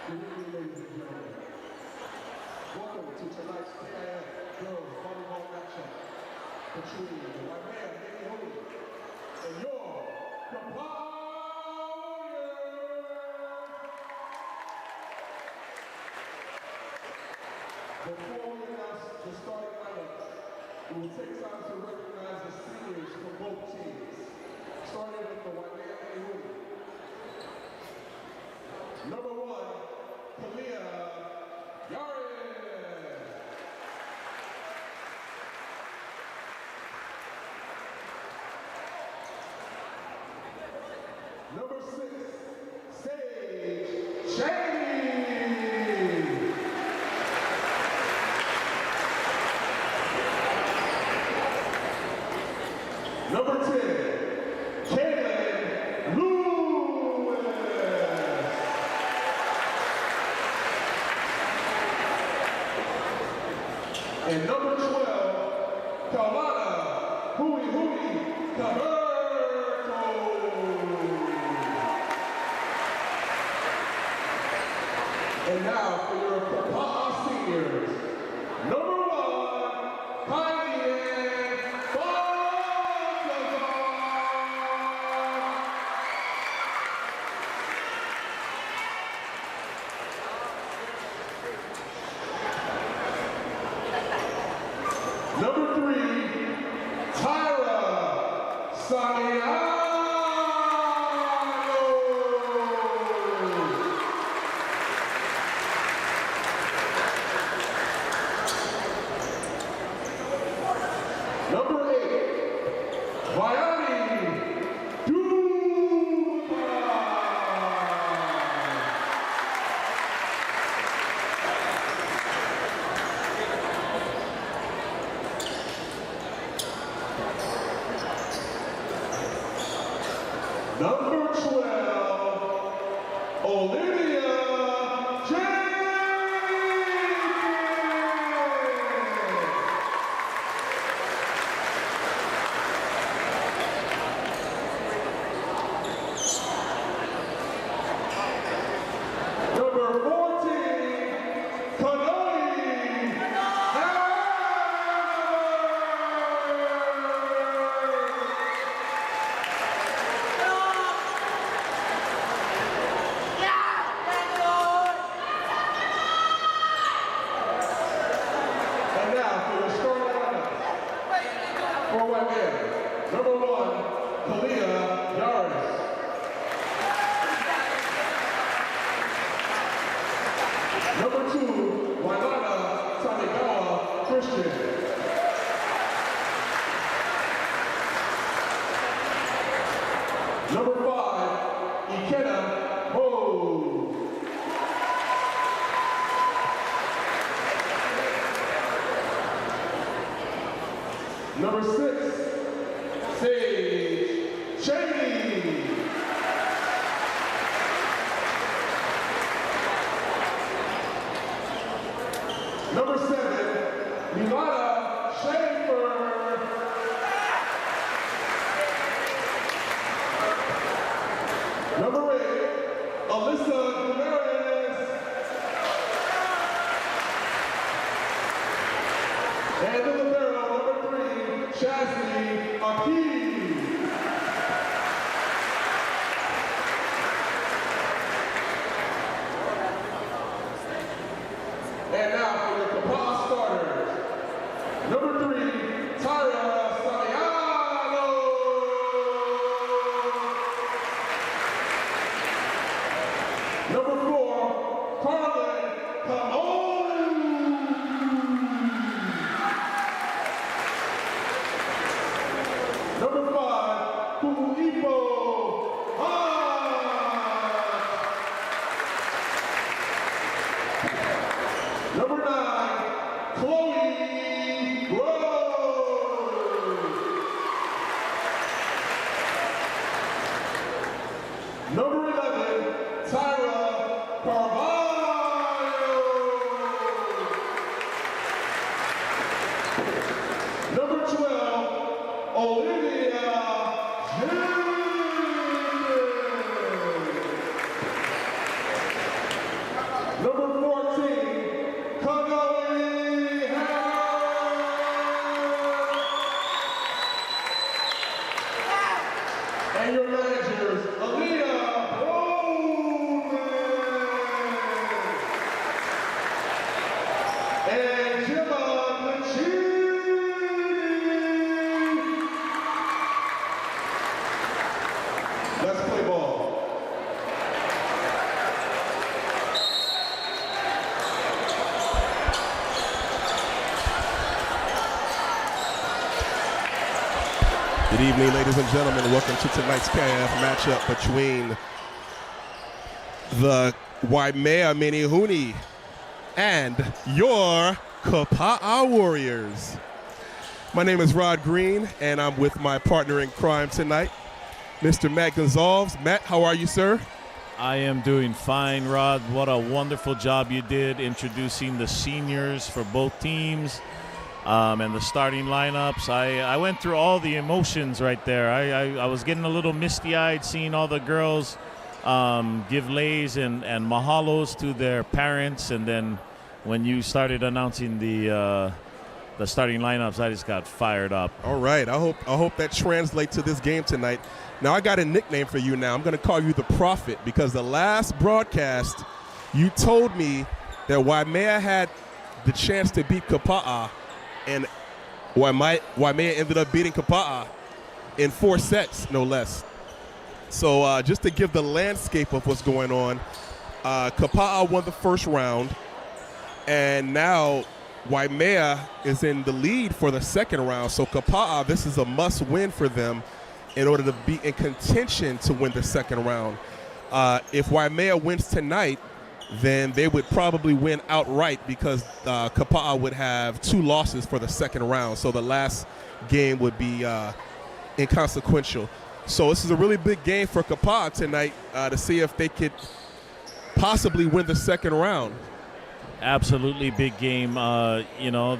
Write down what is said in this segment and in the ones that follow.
Good evening, ladies and gentlemen. Welcome to tonight's KIF Girls Volleyball Matchup between the Waimea Menehune and your Kapaa Before we announce the starting lineup, we will take time to recognize the seniors from both teams, starting with the Waimea Menehune. Number 1, Kapaa High. Number 6, Sage Shady. Number 10, Kaylin Lewis. And number 12, Kalana Hui Kaberto. And now for your Kapaa seniors, number 1, Heidi Balthazar. Number 3, Tyra Saniano. Number 8, Vianney Dubai. Number 12, Olivia Jenkins. Number 14, Kanoi Howard. And now for the starting lineup for Waimea. Number 1, Kalia Yaris. Number 2, Wailana Tanigawa Christian. Number 5, Ikena Ho. Number 6, Sage Shady. Number 7, Milana Schaefer. Number 8, Alyssa Ramirez. And in the barrel, number 3, Chastity Aki. And now for your Kapaa starters. Number 3, Tyra Saniano. Number 4, Carlin Kamon. Number 5, Puipo Han. Number 9, Chloe Rose. Number 11, Tyra Carvalho. Number 12, Olivia Jenkins. Good evening, ladies and gentlemen. Welcome to tonight's KIF matchup between the Waimea Menehune and your Kapaa Warriors. My name is Rod Green, and I'm with my partner in crime tonight, Mr. Matt Gonzalez. Matt, how are you, sir? I am doing fine, Rod. What a wonderful job you did introducing the seniors for both teams and the starting lineups. I went through all the emotions right there. I was getting a little misty-eyed seeing all the girls give lays and mahalos to their parents, and then when you started announcing the starting lineups, I just got fired up. All right, I hope that translates to this game tonight. Now, I got a nickname for you now. I'm going to call you the Prophet, because the last broadcast, you told me that Waimea had the chance to beat Kapaa, and Waimea ended up beating Kapaa in 4 sets, no less. So just to give the landscape of what's going on, Kapaa won the first round, and now Waimea is in the lead for the second round. So Kapaa, this is a must-win for them in order to be in contention to win the second round. If Waimea wins tonight, then they would probably win outright, because Kapaa would have 2 losses for the second round. So the last game would be inconsequential. So this is a really big game for Kapaa tonight to see if they could possibly win the second round. Absolutely big game. You know,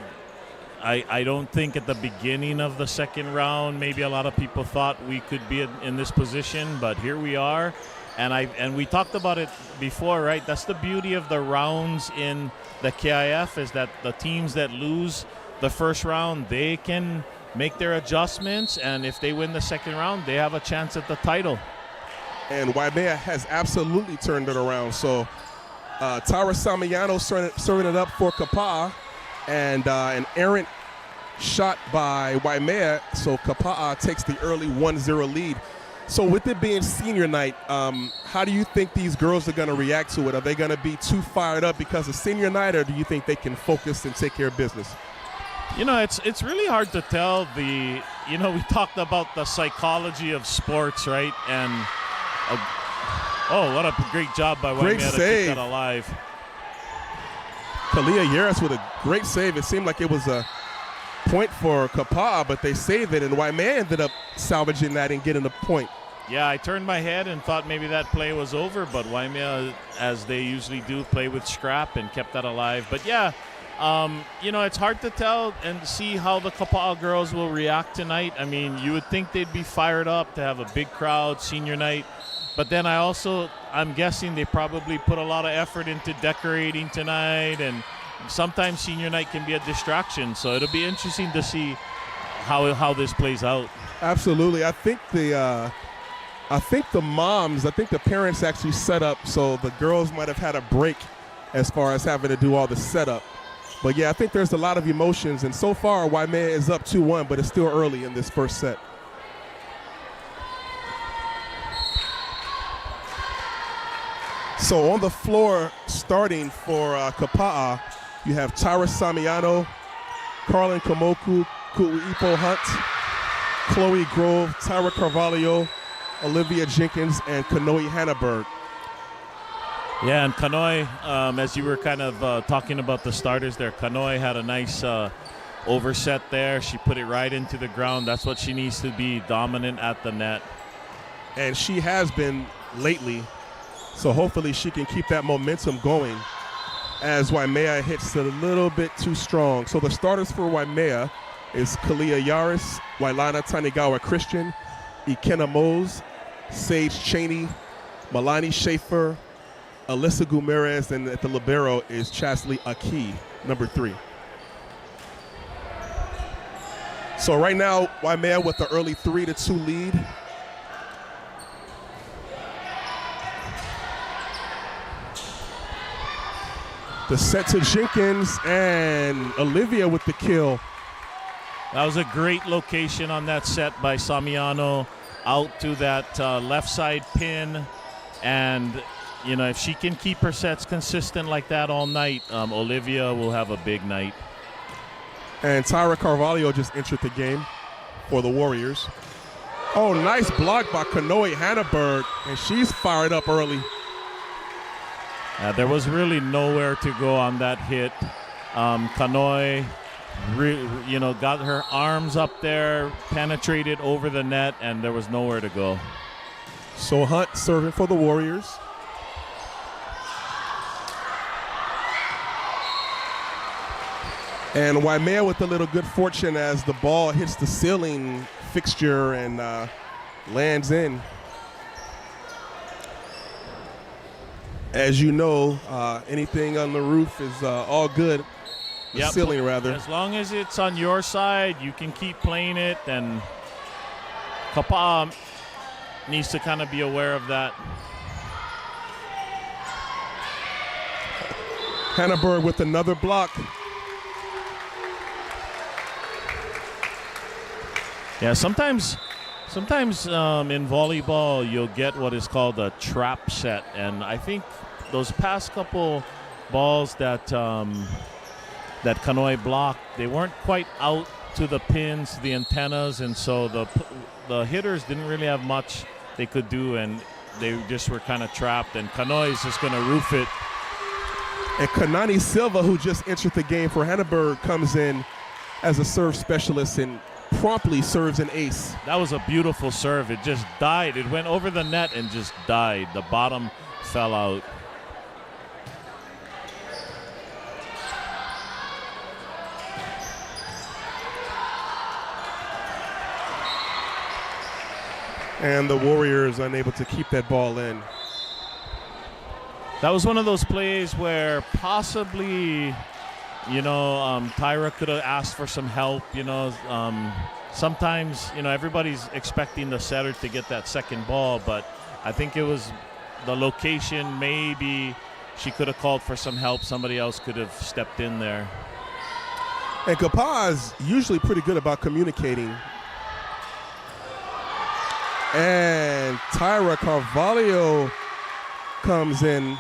I don't think at the beginning of the second round maybe a lot of people thought we could be in this position, but here we are. And we talked about it before, right? That's the beauty of the rounds in the KIF, is that the teams that lose the first round, they can make their adjustments, and if they win the second round, they have a chance at the title. And Waimea has absolutely turned it around. So Tyra Samiano serving it up for Kapaa, and an errant shot by Waimea, so Kapaa takes the early 1-0 lead. So with it being senior night, how do you think these girls are going to react to it? Are they going to be too fired up because of senior night, or do you think they can focus and take care of business? You know, it's really hard to tell. We talked about the psychology of sports, right? And oh, what a great job by Waimea to keep that alive. Kalia Yaris with a great save. It seemed like it was a point for Kapaa, but they saved it, and Waimea ended up salvaging that and getting a point. Yeah, I turned my head and thought maybe that play was over, but Waimea, as they usually do, play with scrap and kept that alive. But yeah, you know, it's hard to tell and see how the Kapaa girls will react tonight. I mean, you would think they'd be fired up to have a big crowd, senior night. But then I'm guessing they probably put a lot of effort into decorating tonight, and sometimes senior night can be a distraction. So it'll be interesting to see how this plays out. Absolutely. I think the parents actually set up, so the girls might have had a break as far as having to do all the setup. But yeah, I think there's a lot of emotions, and so far Waimea is up 2-1, but it's still early in this first set. So on the floor, starting for Kapaa, you have Tyra Samiano, Carlin Kamoku, Kuipo Hunt, Chloe Grove, Tyra Carvalho, Olivia Jenkins, and Kanoe Hannaberg. Yeah, and Kanoe, as you were kind of talking about the starters there, Kanoe had a nice overset there. She put it right into the ground. That's what she needs to be, dominant at the net. And she has been lately, so hopefully she can keep that momentum going as Waimea hits it a little bit too strong. So the starters for Waimea is Kalia Yaris, Wailana Tanigawa Christian, Ikenna Mose, Sage Cheney, Malani Schaefer, Alyssa Gumerez, and at the libero is Chasley Aki, number 3. So right now, Waimea with the early 3-2 lead. The set to Jenkins, and Olivia with the kill. That was a great location on that set by Samiano, out to that left side pin. And, you know, if she can keep her sets consistent like that all night, Olivia will have a big night. And Tyra Carvalho just entered the game for the Warriors. Oh, nice block by Kanoe Hanneberg, and she's fired up early. There was really nowhere to go on that hit. Kanoe, got her arms up there, penetrated over the net, and there was nowhere to go. So Hunt serving for the Warriors. And Waimea with a little good fortune as the ball hits the ceiling fixture and lands in. As you know, anything on the roof is all good. The ceiling, rather. As long as it's on your side, you can keep playing it, and Kapaa needs to kind of be aware of that. Hanneberg with another block. Yeah, sometimes in volleyball you'll get what is called a trap set, and I think those past couple balls that Kanoe blocked, they weren't quite out to the pins, the antennas, and so the hitters didn't really have much they could do, and they just were kind of trapped, and Kanoe is just going to roof it. And Kanani Silva, who just entered the game for Hanneberg, comes in as a serve specialist and promptly serves an ace. That was a beautiful serve. It just died. It went over the net and just died. The bottom fell out. And the Warriors unable to keep that ball in. That was one of those plays where possibly, Tyra could have asked for some help. Sometimes, everybody's expecting the setter to get that second ball, but I think it was the location. Maybe she could have called for some help. Somebody else could have stepped in there. And Kapaa is usually pretty good about communicating. And Tyra Carvalho comes in.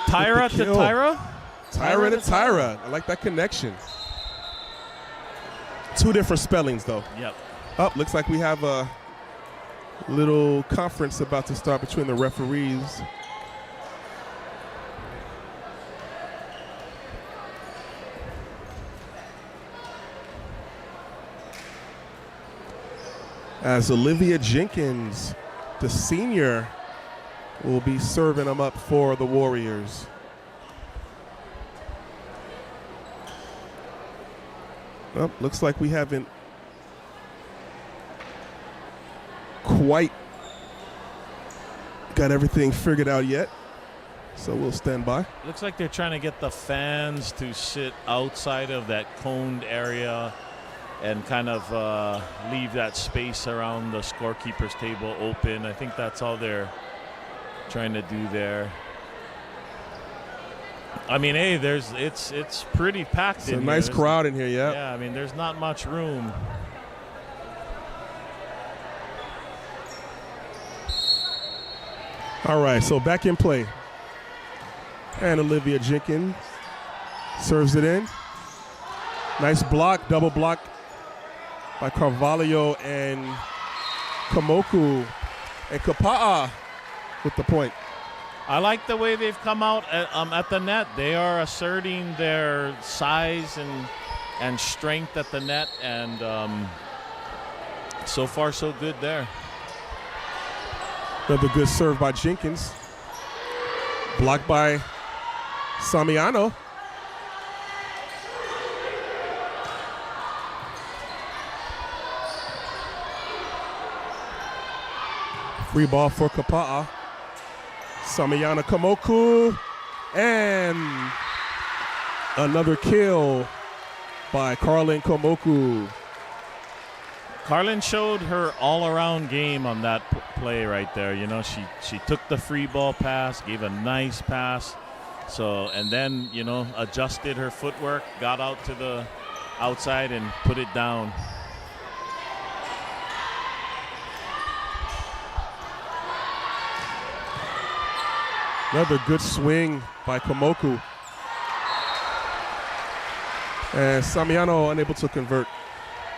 Tyra to Tyra? Tyra to Tyra. I like that connection. Two different spellings, though. Yep. Looks like we have a little conference about to start between the referees. As Olivia Jenkins, the senior, will be serving them up for the Warriors. Well, looks like we haven't quite got everything figured out yet, so we'll stand by. Looks like they're trying to get the fans to sit outside of that coned area and kind of leave that space around the scorekeeper's table open. I think that's all they're trying to do there. I mean, hey, it's pretty packed in here. It's a nice crowd in here, yeah. Yeah, I mean, there's not much room. All right, so back in play. And Olivia Jenkins serves it in. Nice block, double block by Carvalho and Kamoku. And Kapaa with the point. I like the way they've come out at the net. They are asserting their size and strength at the net, and so far so good there. Another good serve by Jenkins. Blocked by Samiano. Free ball for Kapaa. Samiana Kamoku. And another kill by Carlin Kamoku. Carlin showed her all-around game on that play right there. You know, she took the free ball pass, gave a nice pass, and then, you know, adjusted her footwork, got out to the outside and put it down. Another good swing by Kamoku. And Samiano unable to convert.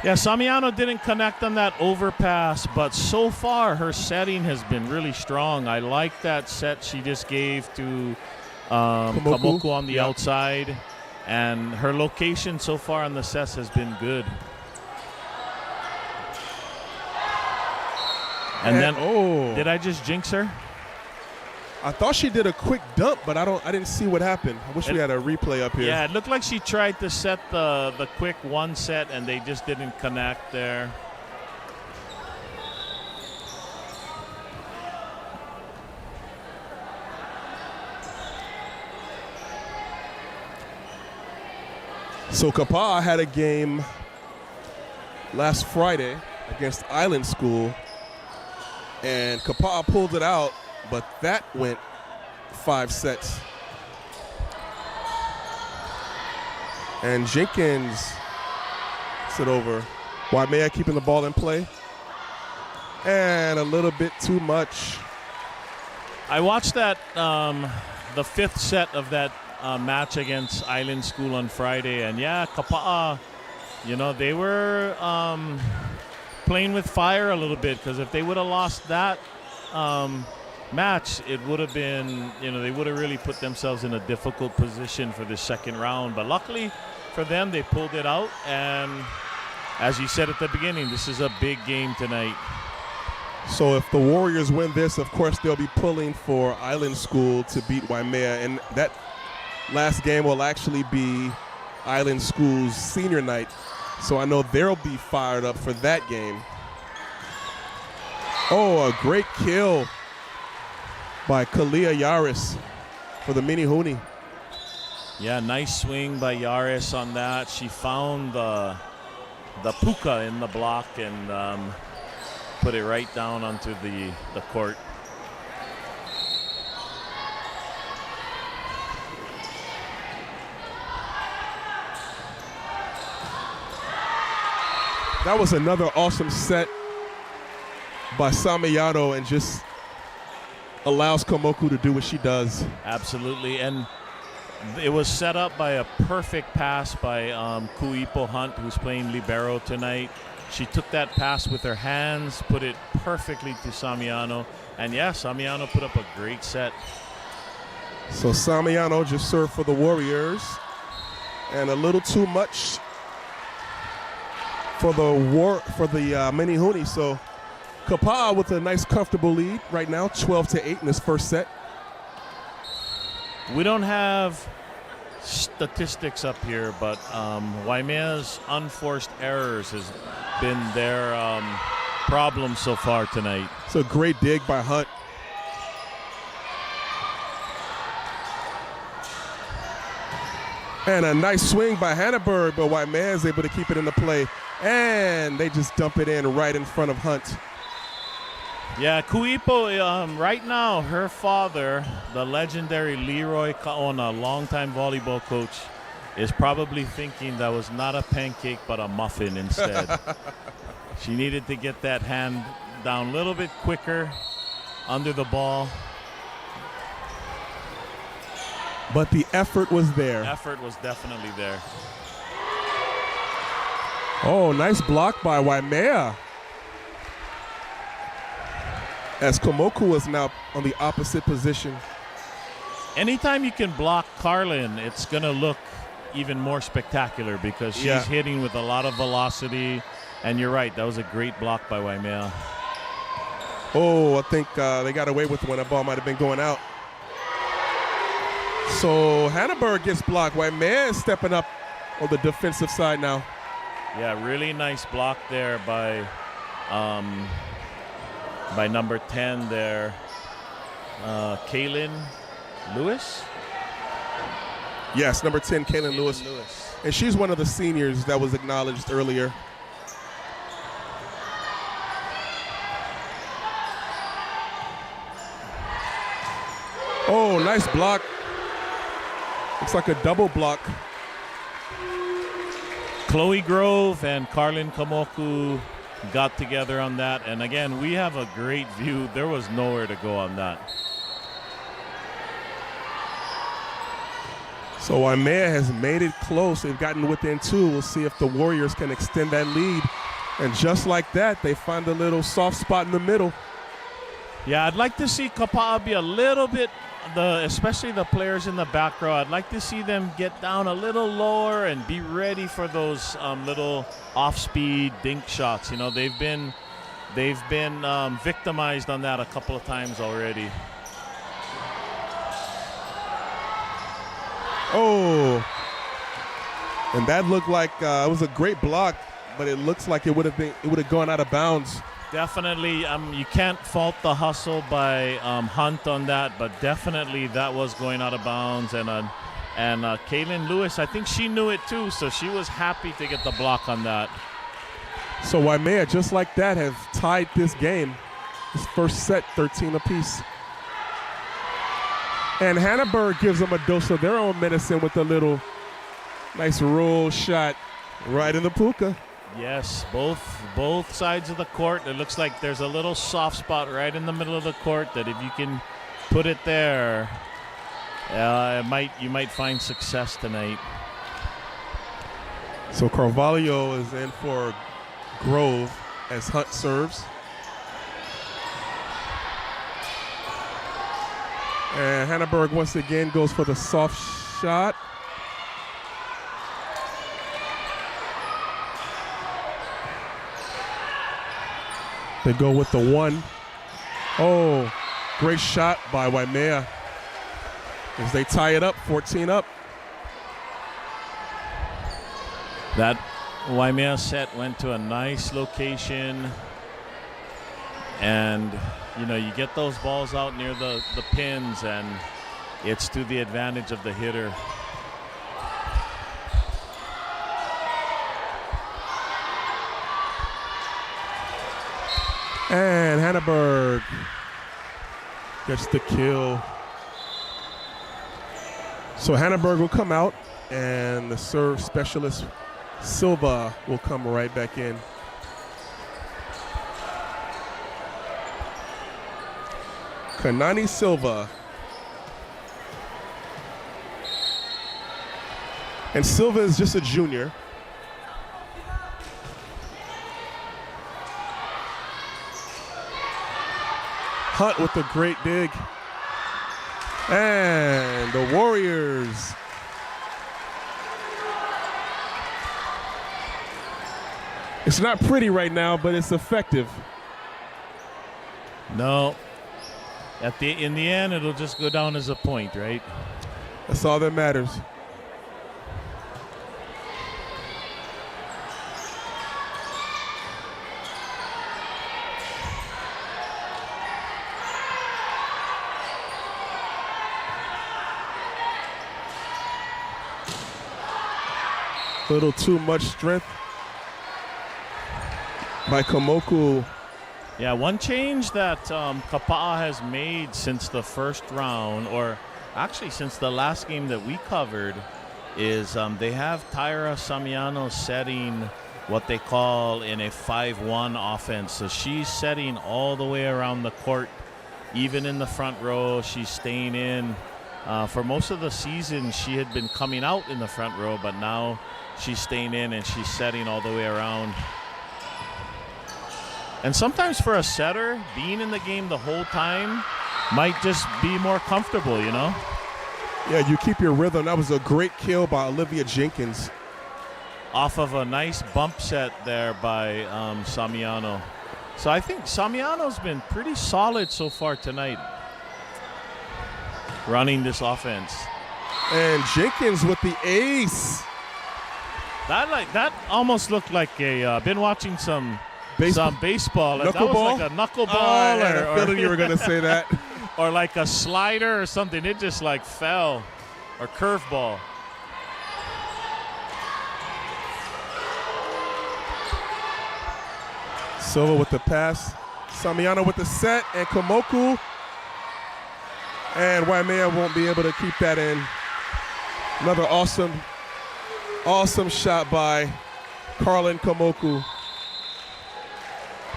Yeah, Samiano didn't connect on that overpass, but so far her setting has been really strong. I like that set she just gave to Kamoku on the outside, and her location so far on the sets has been good. And then, did I just jinx her? I thought she did a quick dump, but I didn't see what happened. I wish we had a replay up here. Yeah, it looked like she tried to set the quick one set, and they just didn't connect there. So Kapaa had a game last Friday against Island School, and Kapaa pulled it out, but that went 5 sets. And Jenkins sit over. Waimea keeping the ball in play. And a little bit too much. I watched that, the 5th set of that match against Island School on Friday, and yeah, Kapaa, they were playing with fire a little bit, because if they would have lost that match, it would have been, they would have really put themselves in a difficult position for the second round. But luckily for them, they pulled it out, and as you said at the beginning, this is a big game tonight. So if the Warriors win this, of course they'll be pulling for Island School to beat Waimea, and that last game will actually be Island School's senior night, so I know they'll be fired up for that game. Oh, a great kill by Kalia Yaris for the Menehune. Yeah, nice swing by Yaris on that. She found the puka in the block and put it right down onto the court. That was another awesome set by Samiano, and just allows Kamoku to do what she does. Absolutely, and it was set up by a perfect pass by Kuipo Hunt, who's playing libero tonight. She took that pass with her hands, put it perfectly to Samiano, and yeah, Samiano put up a great set. So Samiano just served for the Warriors, and a little too much for the Menehune. So Kapaa with a nice comfortable lead right now, 12-8 in this first set. We don't have statistics up here, but Waimea's unforced errors has been their problem so far tonight. It's a great dig by Hunt. And a nice swing by Hannaberg, but Waimea is able to keep it in the play. And they just dump it in right in front of Hunt. Yeah, Kuipo, right now, her father, the legendary Leroy Kaona, longtime volleyball coach, is probably thinking that was not a pancake but a muffin instead. She needed to get that hand down a little bit quicker under the ball. But the effort was there. Effort was definitely there. Oh, nice block by Waimea. As Kamoku is now on the opposite position. Anytime you can block Carlin, it's going to look even more spectacular because she's hitting with a lot of velocity. And you're right, that was a great block by Waimea. Oh, I think they got away with one. That ball might have been going out. So Hannaberg gets blocked. Waimea is stepping up on the defensive side now. Yeah, really nice block there by number 10 there, Kaylin Lewis. Yes, number 10, Kaylin Lewis. And she's one of the seniors that was acknowledged earlier. Oh, nice block. Looks like a double block. Chloe Grove and Carlin Kamoku got together on that. And again, we have a great view. There was nowhere to go on that. So Waimea has made it close. They've gotten within 2. We'll see if the Warriors can extend that lead. And just like that, they find a little soft spot in the middle. Yeah, I'd like to see Kapaa be a little bit, especially the players in the back row. I'd like to see them get down a little lower and be ready for those little off-speed dink shots. You know, they've been victimized on that a couple of times already. Oh, and that looked like it was a great block, but it looks like it would have gone out of bounds. Definitely, you can't fault the hustle by Hunt on that, but definitely that was going out of bounds. And Kaylin Lewis, I think she knew it too, so she was happy to get the block on that. So Waimea, just like that, have tied this game. This first set, 13 apiece. And Hannaberg gives them a dose of their own medicine with a little nice roll shot right in the puka. Yes, both sides of the court. It looks like there's a little soft spot right in the middle of the court that if you can put it there, you might find success tonight. So Carvalho is in for Grove as Hunt serves. And Hannaberg once again goes for the soft shot. They go with the 1. Oh, great shot by Waimea as they tie it up, 14 up. That Waimea set went to a nice location, and you know, you get those balls out near the pins, and it's to the advantage of the hitter. And Hannaberg gets the kill. So Hannaberg will come out, and the serve specialist Silva will come right back in. Kanani Silva. And Silva is just a junior. Hunt with a great dig. And the Warriors it's not pretty right now, but it's effective. No. In the end, it'll just go down as a point, right? That's all that matters. A little too much strength by Komoku. Yeah, one change that Kapaa has made since the first round, or actually since the last game that we covered, is they have Tyra Samiano setting what they call in a 5-1 offense. So she's setting all the way around the court, even in the front row. She's staying in. For most of the season, she had been coming out in the front row, but now she's staying in and she's setting all the way around. And sometimes for a setter, being in the game the whole time might just be more comfortable, you know? Yeah, you keep your rhythm. That was a great kill by Olivia Jenkins. Off of a nice bump set there by Samiano. So I think Samiano's been pretty solid so far tonight, running this offense. And Jenkins with the ace. That almost looked like a. Been watching some baseball. That was Knuckleball? like a knuckleball. I had a feeling you were going to say that. Or like a slider or something. It just like fell. Or curveball. Silva with the pass. Samiano with the set. And Komoku. And Waimea won't be able to keep that in. Another awesome shot by Carlin Komoku.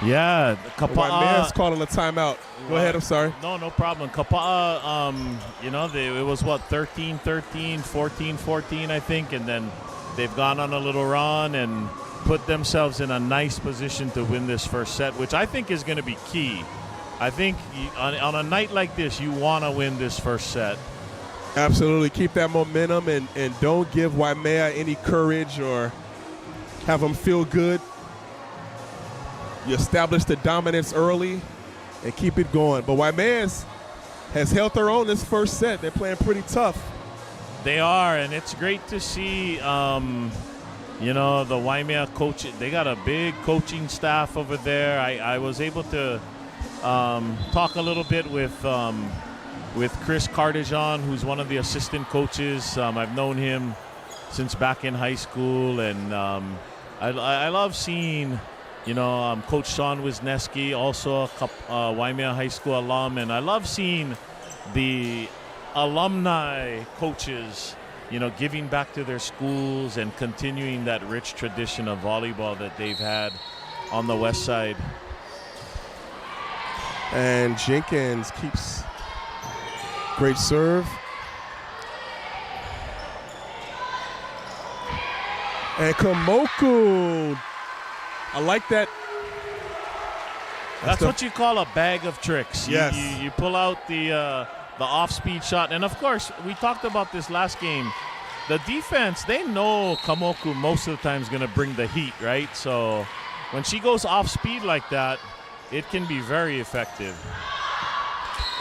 Yeah, Waimea's Kapaa. calling a timeout. Go ahead, I'm sorry. No problem. Kapaa, it was what, 13-13, 14-14, I think, and then they've gone on a little run and put themselves in a nice position to win this first set, which I think is going to be key. I think on a night like this, you want to win this first set. Absolutely. Keep that momentum and don't give Waimea any courage or have them feel good. You establish the dominance early and keep it going. But Waimea has held their own this first set. They're playing pretty tough. They are, and it's great to see, the Waimea coach. They got a big coaching staff over there. I was able to talk a little bit with Chris Cardigan, who's one of the assistant coaches. I've known him since back in high school, and I love seeing, Coach Sean Wisniewski, also a Waimea High School alum, and I love seeing the alumni coaches, giving back to their schools and continuing that rich tradition of volleyball that they've had on the west side. And Jenkins keeps great serve. And Kamoku, I like that. That's what you call a bag of tricks. Yes. You pull out the off-speed shot. And, of course, we talked about this last game. The defense, they know Kamoku most of the time is going to bring the heat, right? So when she goes off-speed like that, it can be very effective.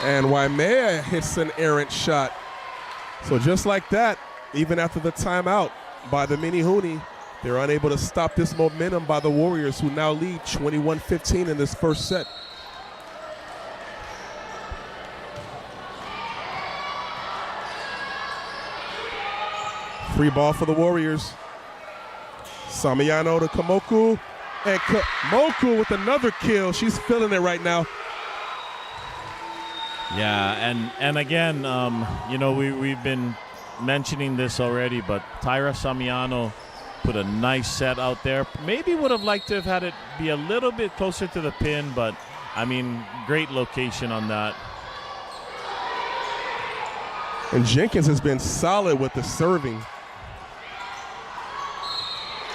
And Waimea hits an errant shot. So just like that, even after the timeout by the Menehune, they're unable to stop this momentum by the Warriors, who now lead 21-15 in this first set. Free ball for the Warriors. Samiano to Kamoku. And Kamoku with another kill. She's feeling it right now. Yeah, and again, we've been mentioning this already, but Tyra Samiano put a nice set out there. Maybe would have liked to have had it be a little bit closer to the pin, but, great location on that. And Jenkins has been solid with the serving.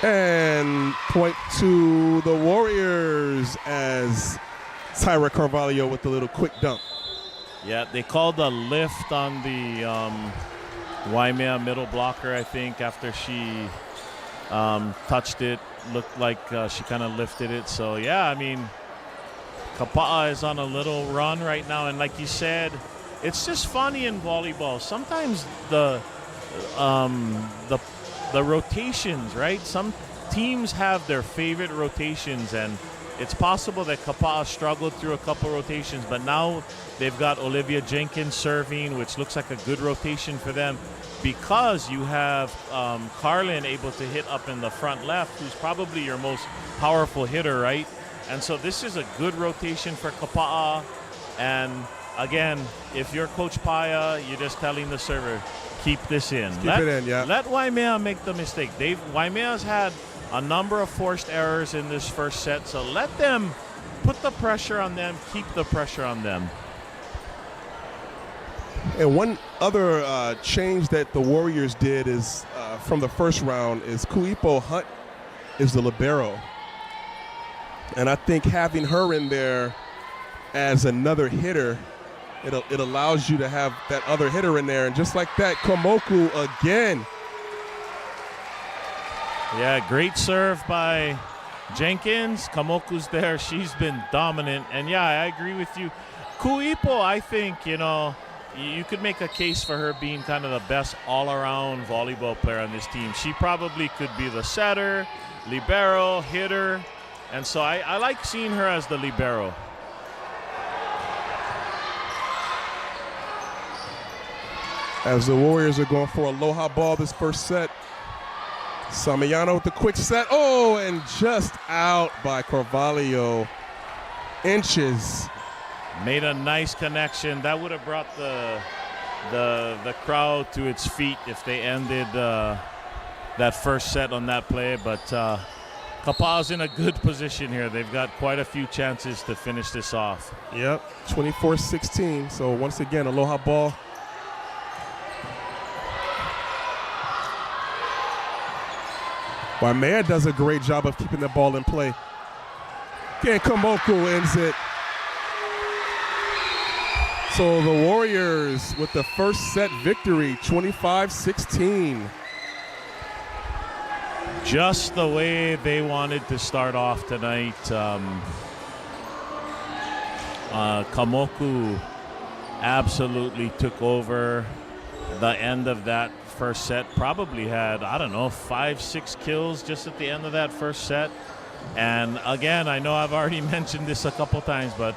And point to the Warriors as Tyra Carvalho with the little quick dump. Yeah, they called a lift on the Waimea middle blocker, I think, after she touched it. Looked like she kind of lifted it. So, yeah, Kapaa is on a little run right now. And like you said, it's just funny in volleyball. Sometimes the rotations, right? Some teams have their favorite rotations, and it's possible that Kapaa struggled through a couple rotations, but now they've got Olivia Jenkins serving, which looks like a good rotation for them, because you have Carlin able to hit up in the front left, who's probably your most powerful hitter, right? And so this is a good rotation for Kapaa. And again, if you're Coach Paya, you're just telling the server, keep this in. Keep it in, yeah. Let Waimea make the mistake. Waimea's had a number of forced errors in this first set, so let them put the pressure on them, keep the pressure on them. And one other change that the Warriors did is from the first round is Kuipo Hunt is the libero. And I think having her in there as another hitter, it allows you to have that other hitter in there. And just like that, Kamoku again. Yeah, great serve by Jenkins. Kamoku's there. She's been dominant. And, yeah, I agree with you. Kuipo, I think, you could make a case for her being kind of the best all-around volleyball player on this team. She probably could be the setter, libero, hitter. And so I like seeing her as the libero. As the Warriors are going for a aloha ball this first set. Samiano with the quick set. Oh, and just out by Carvalho. Inches. Made a nice connection. That would have brought the crowd to its feet if they ended that first set on that play. But Kapaa's in a good position here. They've got quite a few chances to finish this off. Yep, 24-16. So once again, Aloha ball. Waimea does a great job of keeping the ball in play. Again, Kamoku ends it. So the Warriors with the first set victory, 25-16. Just the way they wanted to start off tonight. Kamoku absolutely took over the end of that first set. Probably had, I don't know, 5-6 kills just at the end of that first set. And again, I know I've already mentioned this a couple times, but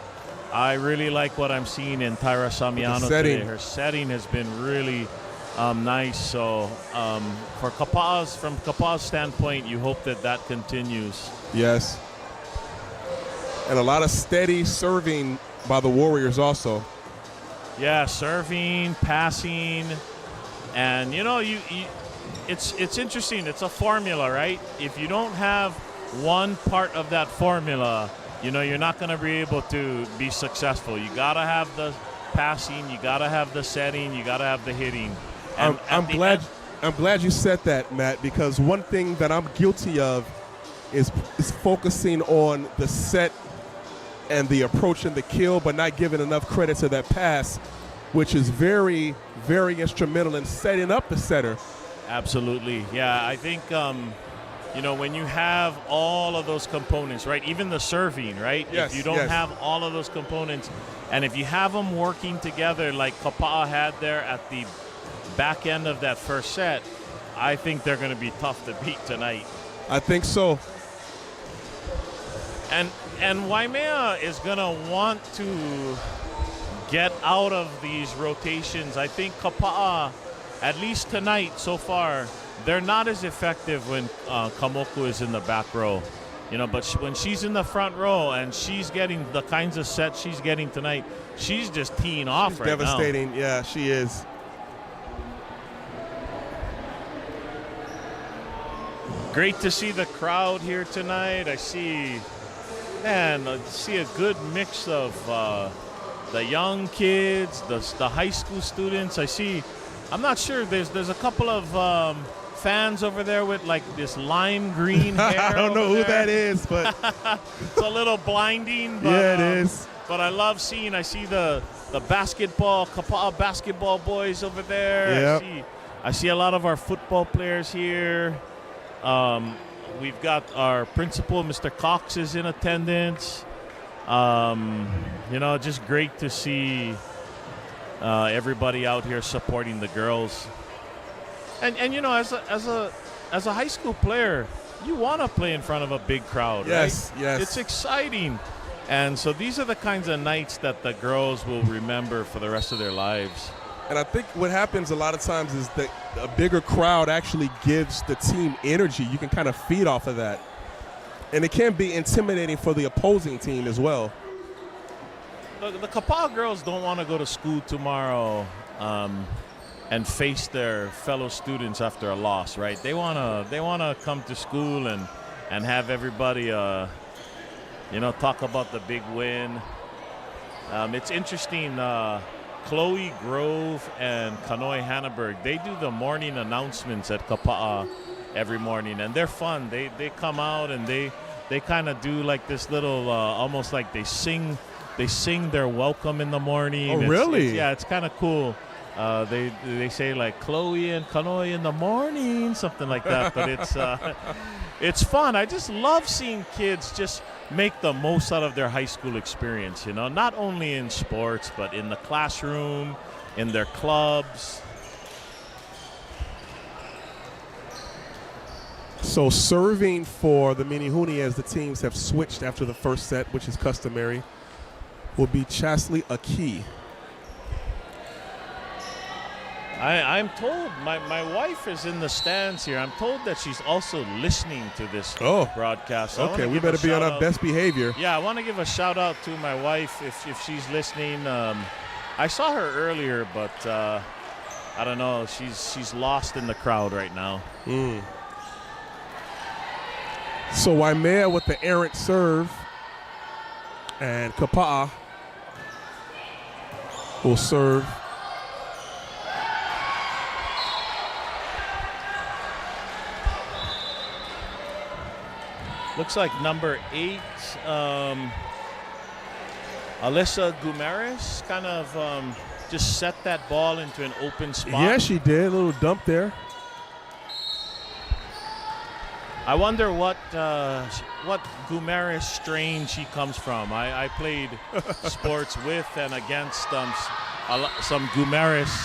I really like what I'm seeing in Taira Samiano today. Her setting has been really nice. So from Kapaa's standpoint, you hope that continues. Yes. And a lot of steady serving by the Warriors also. Yeah, serving, passing, and it's interesting. It's a formula, right? If you don't have one part of that formula, you're not going to be able to be successful. You got to have the passing, you got to have the setting, you got to have the hitting. And I'm glad you said that, Matt, because one thing that I'm guilty of is focusing on the set and the approach and the kill, but not giving enough credit to that pass, which is very, very instrumental in setting up the setter. Absolutely. Yeah, I think, when you have all of those components, right, even the serving, right? Yes, if you don't have all of those components, and if you have them working together like Kapaa had there at the back end of that first set, I think they're going to be tough to beat tonight. I think so. And Waimea is going to want to get out of these rotations. I think Kapaa, at least tonight so far, they're not as effective when Kamoku is in the back row. But when she's in the front row and she's getting the kinds of sets she's getting tonight, she's just teeing off she's right devastating. now. Yeah, she is. Great to see the crowd here tonight. I see a good mix of the young kids, the high school students. I'm not sure, there's a couple of fans over there with like this lime green hair. I don't know who that is, but it's a little blinding. But, yeah, it is. But I love seeing. I see the Kapaa basketball boys over there. Yep. I see a lot of our football players here. We've got our principal, Mr. Cox, is in attendance. Just great to see everybody out here supporting the girls. And as a high school player, you want to play in front of a big crowd, yes, right? Yes. It's exciting. And so these are the kinds of nights that the girls will remember for the rest of their lives. And I think what happens a lot of times is that a bigger crowd actually gives the team energy. You can kind of feed off of that. And it can be intimidating for the opposing team as well. The Kapaa girls don't want to go to school tomorrow and face their fellow students after a loss, right? They wanna come to school and have everybody talk about the big win. It's interesting. Chloe Grove and Kanoi Hannaberg, they do the morning announcements at Kapaa every morning, and they're fun. They come out and they kind of do like this little almost like they sing their welcome in the morning. Oh, really? It's kind of cool. They say like Chloe and Kanoi in the morning, something like that. But it's fun. I just love seeing kids just make the most out of their high school experience, not only in sports, but in the classroom, in their clubs. So serving for the Menehune, as the teams have switched after the first set, which is customary, will be Chasley Aki. I'm told, my wife is in the stands here. I'm told that she's also listening to this broadcast. So okay, we better be on our best behavior. Yeah, I want to give a shout out to my wife if she's listening. I saw her earlier, but I don't know. She's lost in the crowd right now. So Waimea with the errant serve, and Kapaa will serve. Looks like number 8, Alyssa Gumares, kind of just set that ball into an open spot. Yeah, she did. A little dump there. I wonder what Gumares strain she comes from. I played sports with and against some Gumares,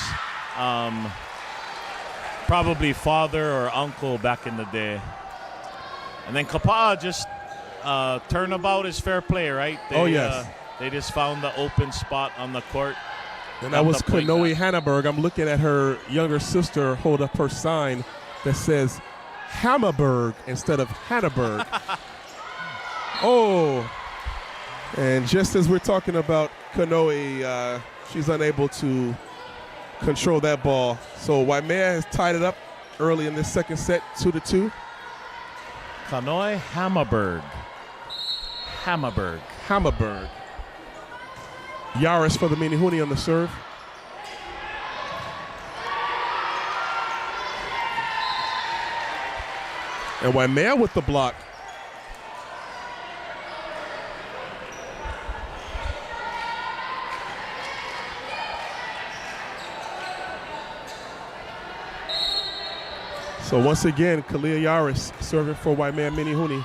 probably father or uncle back in the day. And then Kapaa just turnabout is fair play, right? Oh, yes. They just found the open spot on the court. And that was Kanoe Hannaberg. I'm looking at her younger sister hold up her sign that says Hammerberg instead of Hannaberg. Oh, and just as we're talking about Kanoe, she's unable to control that ball. So Waimea has tied it up early in this second set, 2-2. Kanoe Hammerberg. Yaris for the Menehune on the serve. And Waimea with the block. So once again, Kalia Yaris serving for Waimea Menehune.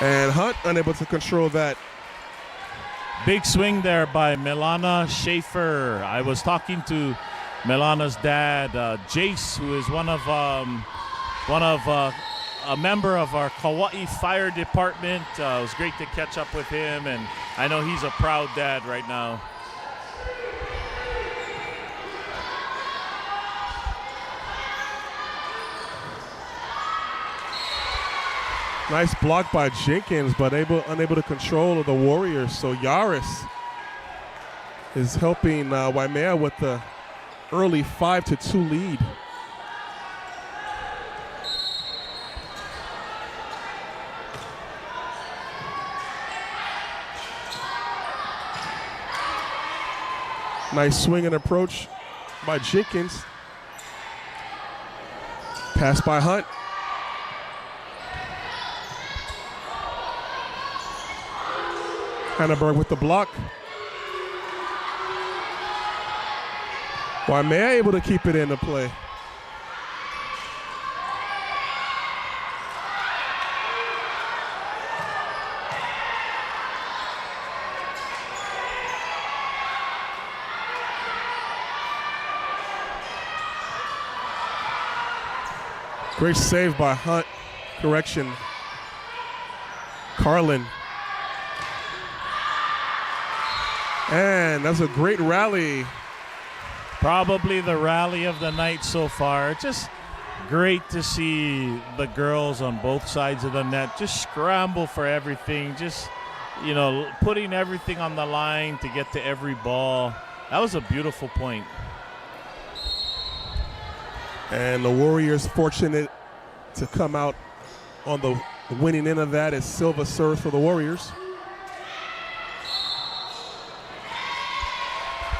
And Hunt unable to control that. Big swing there by Milana Schaefer. I was talking to Milana's dad, Jace, who is a member of our Kauai Fire Department. It was great to catch up with him, and I know he's a proud dad right now. Nice block by Jenkins, but unable to control the Warriors. So Yaris is helping Waimea with the early 5-2 lead. Nice swing and approach by Jenkins. Pass by Hunt. Hannaberg with the block. Waimea able to keep it into play. Great save by Hunt. Correction. Carlin. And that's a great rally. Probably the rally of the night so far. Just great to see the girls on both sides of the net just scramble for everything. Just, putting everything on the line to get to every ball. That was a beautiful point. And the Warriors fortunate to come out on the winning end of that as Silva serves for the Warriors.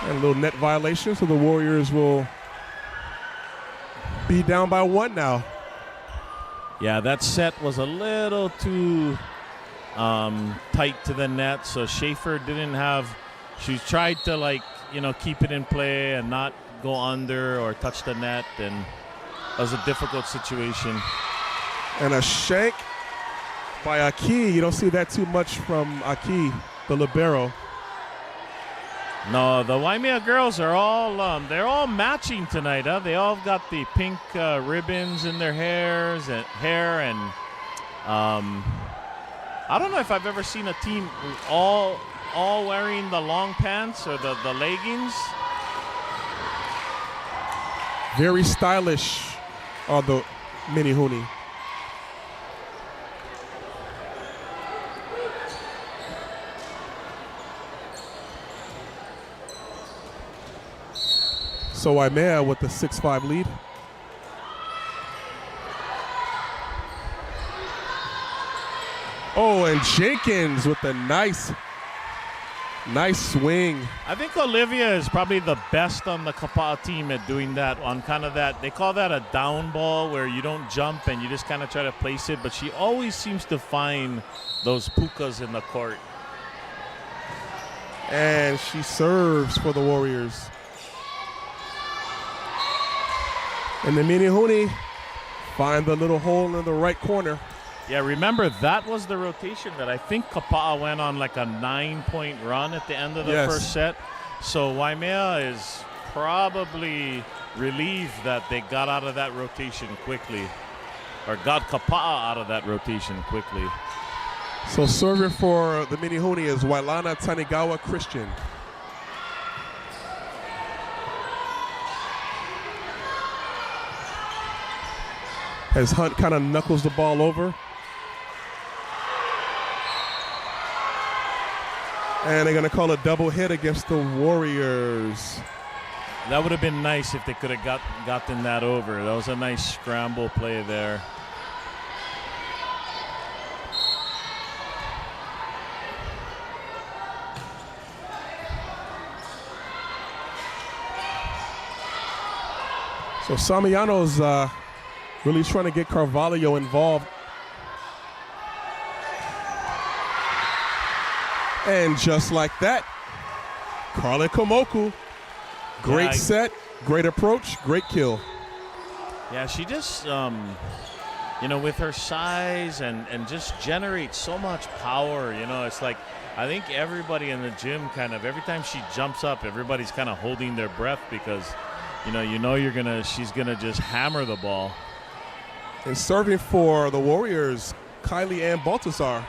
And a little net violation, so the Warriors will be down by 1 now. Yeah, that set was a little too tight to the net, so Schaefer didn't have – she tried to, keep it in play and not go under or touch the net, and it was a difficult situation. And a shank by Aki. You don't see that too much from Aki, the libero. No, the Waimea girls are all they're all matching tonight. Huh? They all got the pink ribbons in their hair, and I don't know if I've ever seen a team all wearing the long pants or the leggings. Very stylish are the Menehune. So Waimea with the 6-5 lead. Oh, and Jenkins with a nice swing. I think Olivia is probably the best on the Kapaa team at doing that, on kind of that, they call that a down ball where you don't jump and you just kind of try to place it, but she always seems to find those pukas in the court. And she serves for the Warriors. And the Menehune find the little hole in the right corner. Yeah, remember that was the rotation that I think Kapaa went on like a 9-point run at the end of the first set. So Waimea is probably relieved that they got out of that rotation quickly, or got Kapaa out of that rotation quickly. So serving for the Menehune is Wailana Tanigawa Christian. As Hunt kind of knuckles the ball over. And they're going to call a double hit against the Warriors. That would have been nice if they could have gotten that over. That was a nice scramble play there. So Samiano's really trying to get Carvalho involved. And just like that, Carlin Komoku, great set, great approach, great kill. Yeah, she just, with her size and just generates so much power. It's like, I think everybody in the gym kind of, every time she jumps up, everybody's kind of holding their breath because, she's gonna just hammer the ball. And serving for the Warriors, Kylie Ann Baltazar.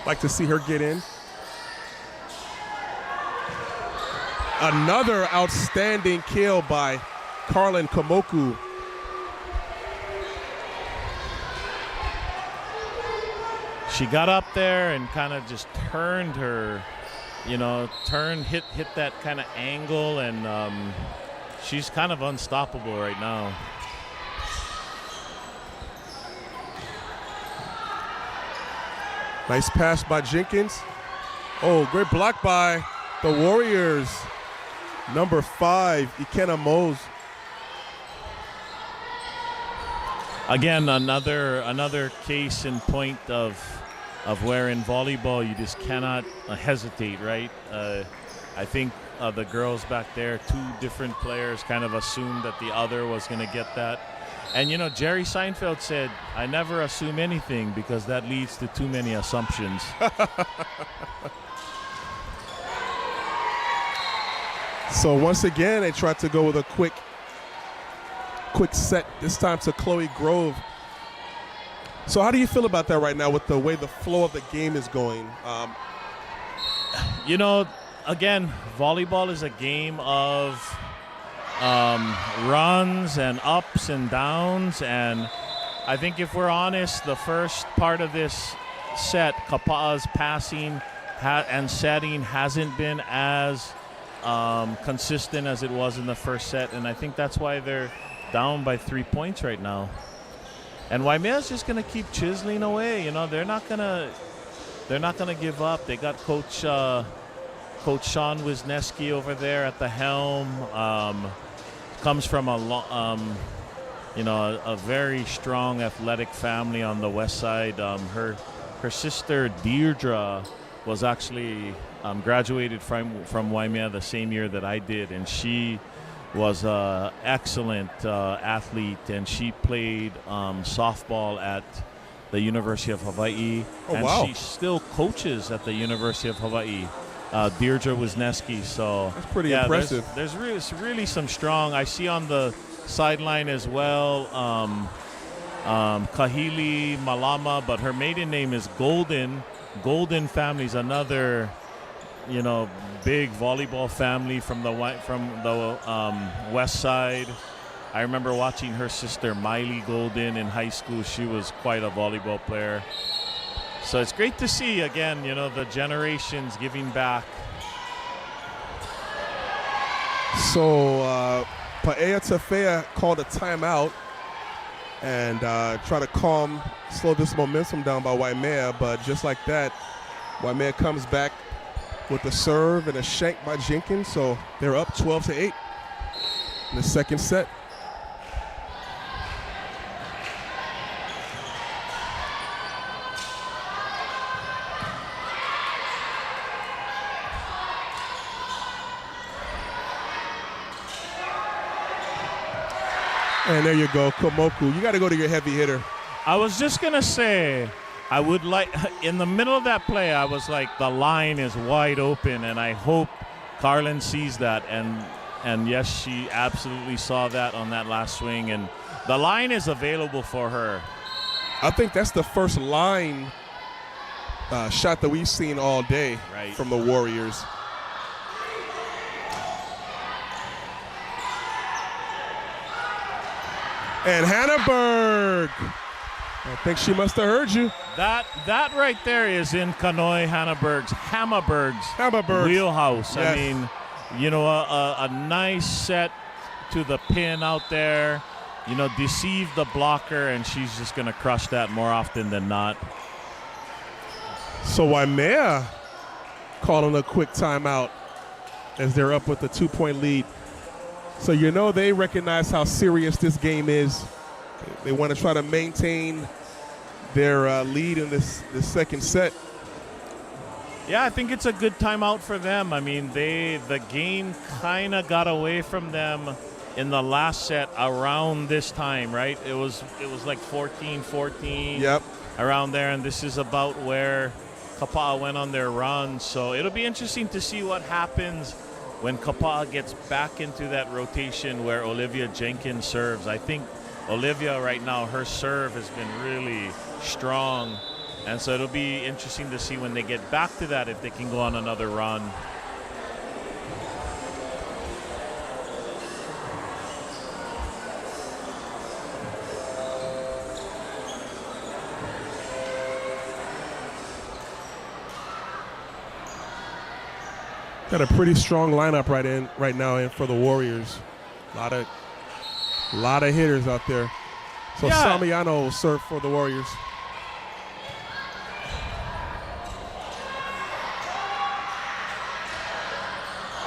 Like to see her get in. Another outstanding kill by Carlin Komoku. She got up there and kind of just turned her, hit that kind of angle, and she's kind of unstoppable right now. Nice pass by Jenkins. Oh, great block by the Warriors. Number 5, Ikenna Mose. Again, another case in point of where in volleyball you just cannot hesitate, right? I think the girls back there, 2 different players kind of assumed that the other was going to get that. And, Jerry Seinfeld said, I never assume anything because that leads to too many assumptions. So once again, they tried to go with a quick set, this time to Chloe Grove. So how do you feel about that right now with the way the flow of the game is going? Again, volleyball is a game of runs and ups and downs, and I think if we're honest, the first part of this set, Kapaa's passing and setting hasn't been as consistent as it was in the first set, and I think that's why they're down by 3 points right now. And Waimea's just gonna keep chiseling away. They're not gonna give up. They got Coach Sean Wisniewski over there at the helm. Comes from a very strong athletic family on the west side. Her sister Deirdre was actually graduated from Waimea the same year that I did, and she was an excellent athlete, and she played softball at the University of Hawaii. She still coaches at the University of Hawaii. Deirdre Wisniewski. So that's pretty impressive. There's really some strong. I see on the sideline as well, Kahili Malama, but her maiden name is Golden. Golden family's another, big volleyball family from the west side. I remember watching her sister Miley Golden in high school. She was quite a volleyball player. So it's great to see, again, the generations giving back. So Paea Tafea called a timeout and try to slow this momentum down by Waimea, but just like that, Waimea comes back with a serve and a shank by Jenkins, so they're up 12-8 in the second set. And there you go, Komoku. You got to go to your heavy hitter. I was just going to say, I would like, in the middle of that play, I was like, the line is wide open, and I hope Carlin sees that. And yes, she absolutely saw that on that last swing. And the line is available for her. I think that's the first line shot that we've seen all day from the Warriors. And Hannaberg, I think she must have heard you. That right there is in Kanoe Hammerberg's wheelhouse. Yes. I mean, you know, a nice set to the pin out there, you know, deceive the blocker, and she's just going to crush that more often than not. So Waimea calling a quick timeout as they're up with a 2-point lead. So you know they recognize how serious this game is. They want to try to maintain their lead in this second set. Yeah, I think it's a good timeout for them. I mean, the game kind of got away from them in the last set around this time, right? It was like 14-14. Yep. Around there, and this is about where Kapaa went on their run. So it'll be interesting to see what happens when Kapaa gets back into that rotation where Olivia Jenkins serves. I think Olivia right now, her serve has been really strong. And so it'll be interesting to see when they get back to that if they can go on another run. Got a pretty strong lineup right now for the Warriors. A lot of hitters out there. So yeah. Samiano will serve for the Warriors.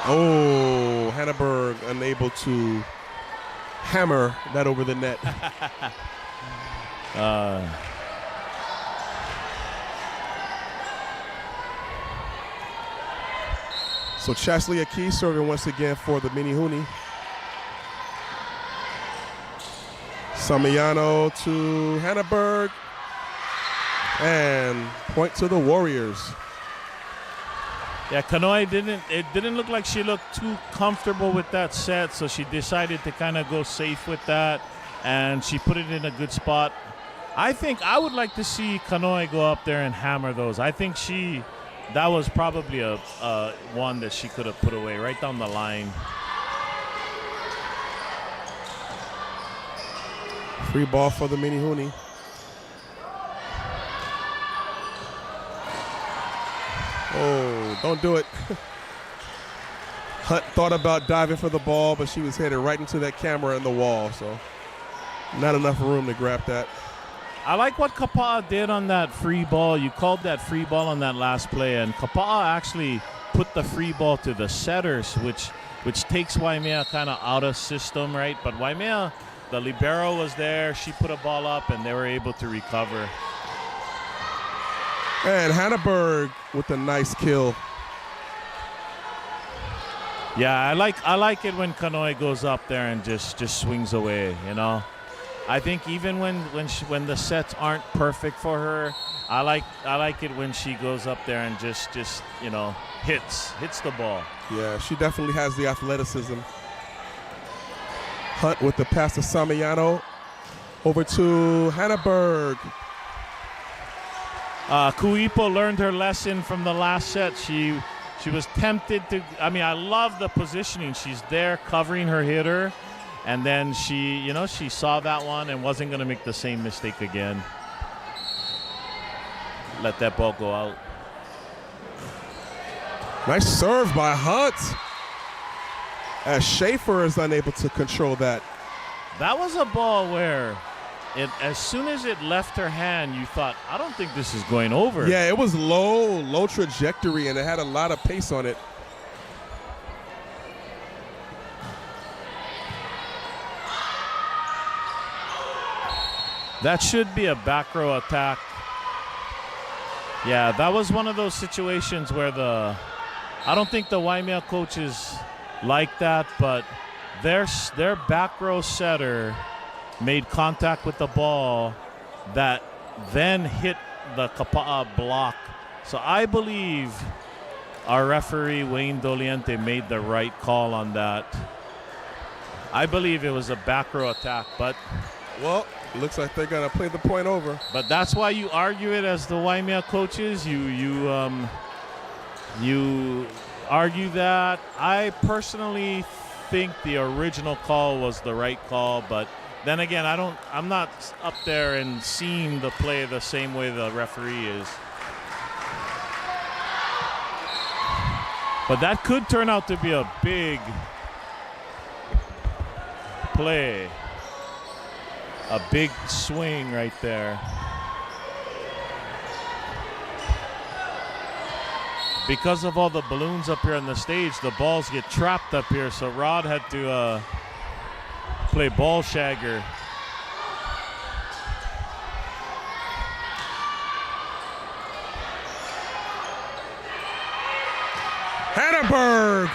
Oh, Hannaberg unable to hammer that over the net. So Chesley Aki serving once again for the Menehune. Samiano to Hannaberg. And point to the Warriors. Yeah, Kanoe didn't look like she looked too comfortable with that set, so she decided to kind of go safe with that, and she put it in a good spot. I think I would like to see Kanoe go up there and hammer those. I think that was probably a one that she could have put away right down the line. Free ball for the Menehune. Oh, don't do it. Hunt thought about diving for the ball, but she was headed right into that camera in the wall, so not enough room to grab that. I like what Kapaa did on that free ball. You called that free ball on that last play, and Kapaa actually put the free ball to the setters, which takes Waimea kind of out of system, right? But Waimea, the libero was there. She put a ball up, and they were able to recover. And Hannaberg with a nice kill. Yeah, I like it when Kanoe goes up there and just swings away, you know. I think even when the sets aren't perfect for her, I like it when she goes up there and just you know hits the ball. Yeah, she definitely has the athleticism. Hunt with the pass to Samiano. Over to Hannaberg. Kuipo learned her lesson from the last set. She was tempted to. I mean, I love the positioning. She's there covering her hitter, and then she saw that one and wasn't going to make the same mistake again. Let that ball go out. Nice serve by Hunt. as Schaefer is unable to control that. That was a ball where as soon as it left her hand, you thought, I don't think this is going over. Yeah, it was low trajectory, and it had a lot of pace on it. That should be a back row attack. Yeah, that was one of those situations where I don't think the Waimea coaches like that, but their back row setter made contact with the ball that then hit the Kapaa block. So I believe our referee, Wayne Doliente, made the right call on that. I believe it was a back row attack, but... Well, it looks like they're going to play the point over. But that's why you argue it as the Waimea coaches. You argue that. I personally think the original call was the right call, but then again, I'm not up there and seeing the play the same way the referee is. But that could turn out to be a big play. A big swing right there. Because of all the balloons up here on the stage, the balls get trapped up here, so Rod had to play ball shagger. Hannenberg!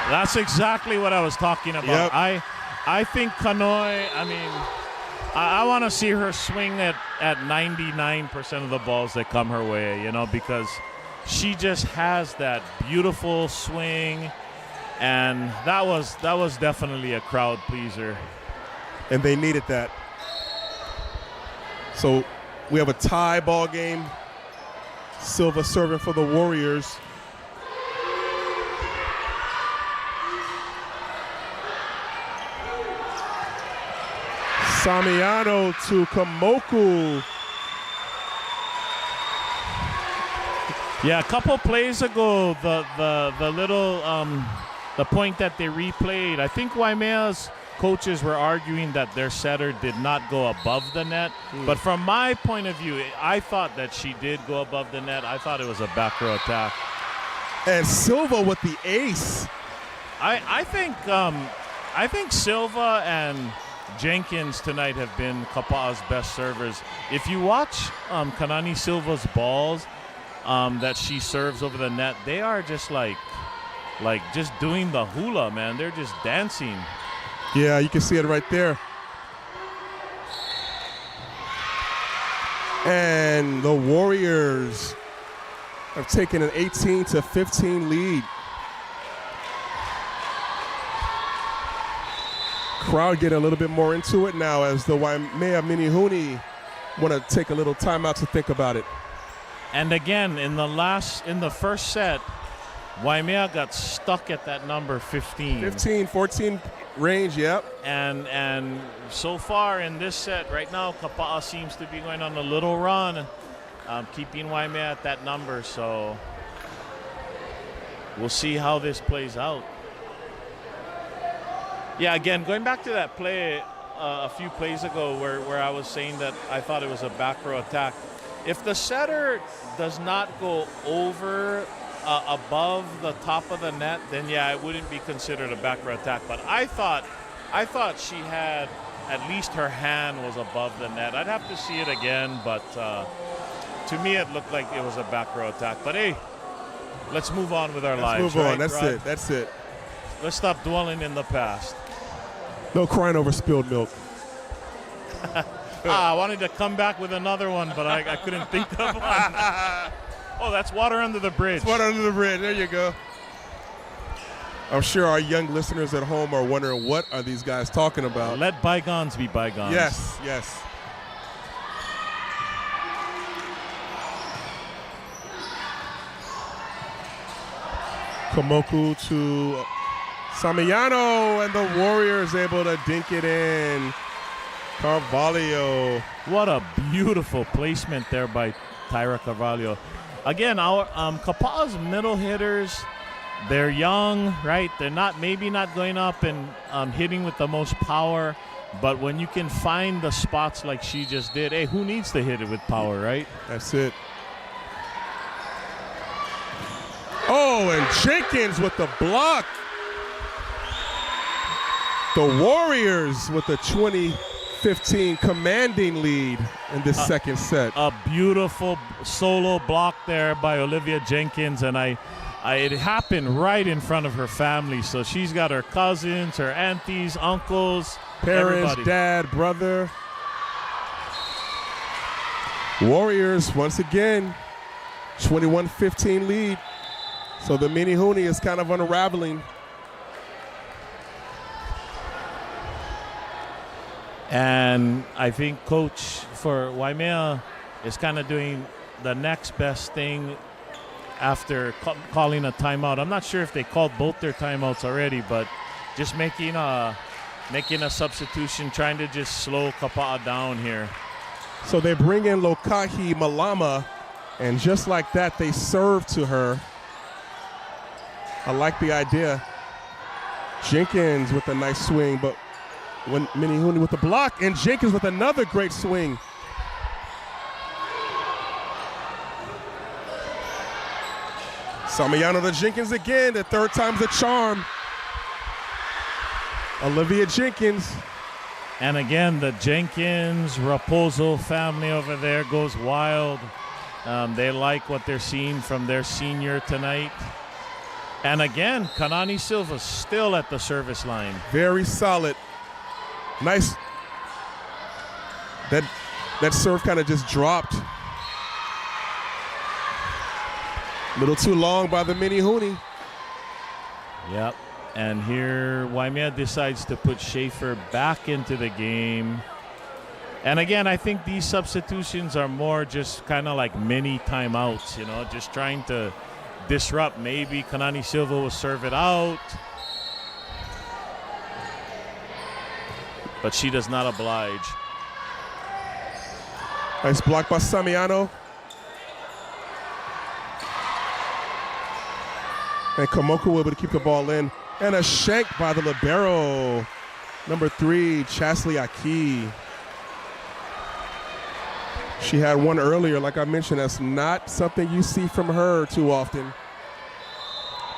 That's exactly what I was talking about. Yep. I think Kanoi, I want to see her swing at 99% of the balls that come her way, because she just has that beautiful swing, and that was definitely a crowd pleaser. And they needed that. So we have a tie ball game. Silva serving for the Warriors. Samiano to Kamoku. Yeah, a couple plays ago, the little the point that they replayed, I think Waimea's coaches were arguing that their setter did not go above the net. But from my point of view, I thought that she did go above the net. I thought it was a back row attack. And Silva with the ace. I think Silva and Jenkins tonight have been Kapaa's best servers. If you watch Kanani Silva's balls that she serves over the net, they are just like just doing the hula, man. They're just dancing. Yeah, you can see it right there. And the Warriors have taken an 18-15 lead. Crowd getting a little bit more into it now as the Waimea Menehune want to take a little time out to think about it. And again, in the first set, Waimea got stuck at that number 15. 14 range, yep. And so far in this set, right now, Kapaa seems to be going on a little run, keeping Waimea at that number. So we'll see how this plays out. Yeah, again, going back to that play a few plays ago where I was saying that I thought it was a back row attack. If the setter does not go over above the top of the net, then yeah, it wouldn't be considered a back row attack. But I thought she had at least her hand was above the net. I'd have to see it again, but to me it looked like it was a back row attack. But hey, let's move on with our lives. Let's move on. Right, That's Rod? it. That's it. Let's stop dwelling in the past. No crying over spilled milk. I wanted to come back with another one, but I couldn't think of one. Oh, that's water under the bridge. It's water under the bridge. There you go. I'm sure our young listeners at home are wondering, what are these guys talking about? Let bygones be bygones. Yes, yes. Kamoku to Samiano, and the Warriors able to dink it in. Carvalho. What a beautiful placement there by Tyra Carvalho. Again, our Kapaa's middle hitters they're young, right? They're maybe not going up and hitting with the most power, but when you can find the spots like she just did, hey, who needs to hit it with power, right? That's it. Oh, and Jenkins with the block. The Warriors with the 20-15 commanding lead in this second set. A beautiful solo block there by Olivia Jenkins, and it happened right in front of her family. So she's got her cousins, her aunties, uncles, parents, everybody. dad, brother. Warriors, once again, 21-15 lead. So the Menehune is kind of unraveling. And I think coach for Waimea is kind of doing the next best thing after calling a timeout. I'm not sure if they called both their timeouts already, but just making a substitution, trying to just slow Kapaa down here. So they bring in Lokahi Malama, and just like that, they serve to her. I like the idea. Jenkins with a nice swing, but when Menehune with the block, and Jenkins with another great swing. Samiano to Jenkins again, the third time's the charm. Olivia Jenkins. And again, the Jenkins Raposo family over there goes wild. They like what they're seeing from their senior tonight. And again, Kanani Silva still at the service line. Very solid. Nice. That serve kind of just dropped. A little too long by the Menehune. Yep. And here Waimea decides to put Schaefer back into the game. And again, I think these substitutions are more just kind of like mini timeouts, you know, just trying to disrupt. Maybe Kanani Silva will serve it out, but she does not oblige. Nice block by Samiano. And Kamoku able to keep the ball in. And a shank by the libero. Number 3, Chasley Aki. She had one earlier, like I mentioned. That's not something you see from her too often.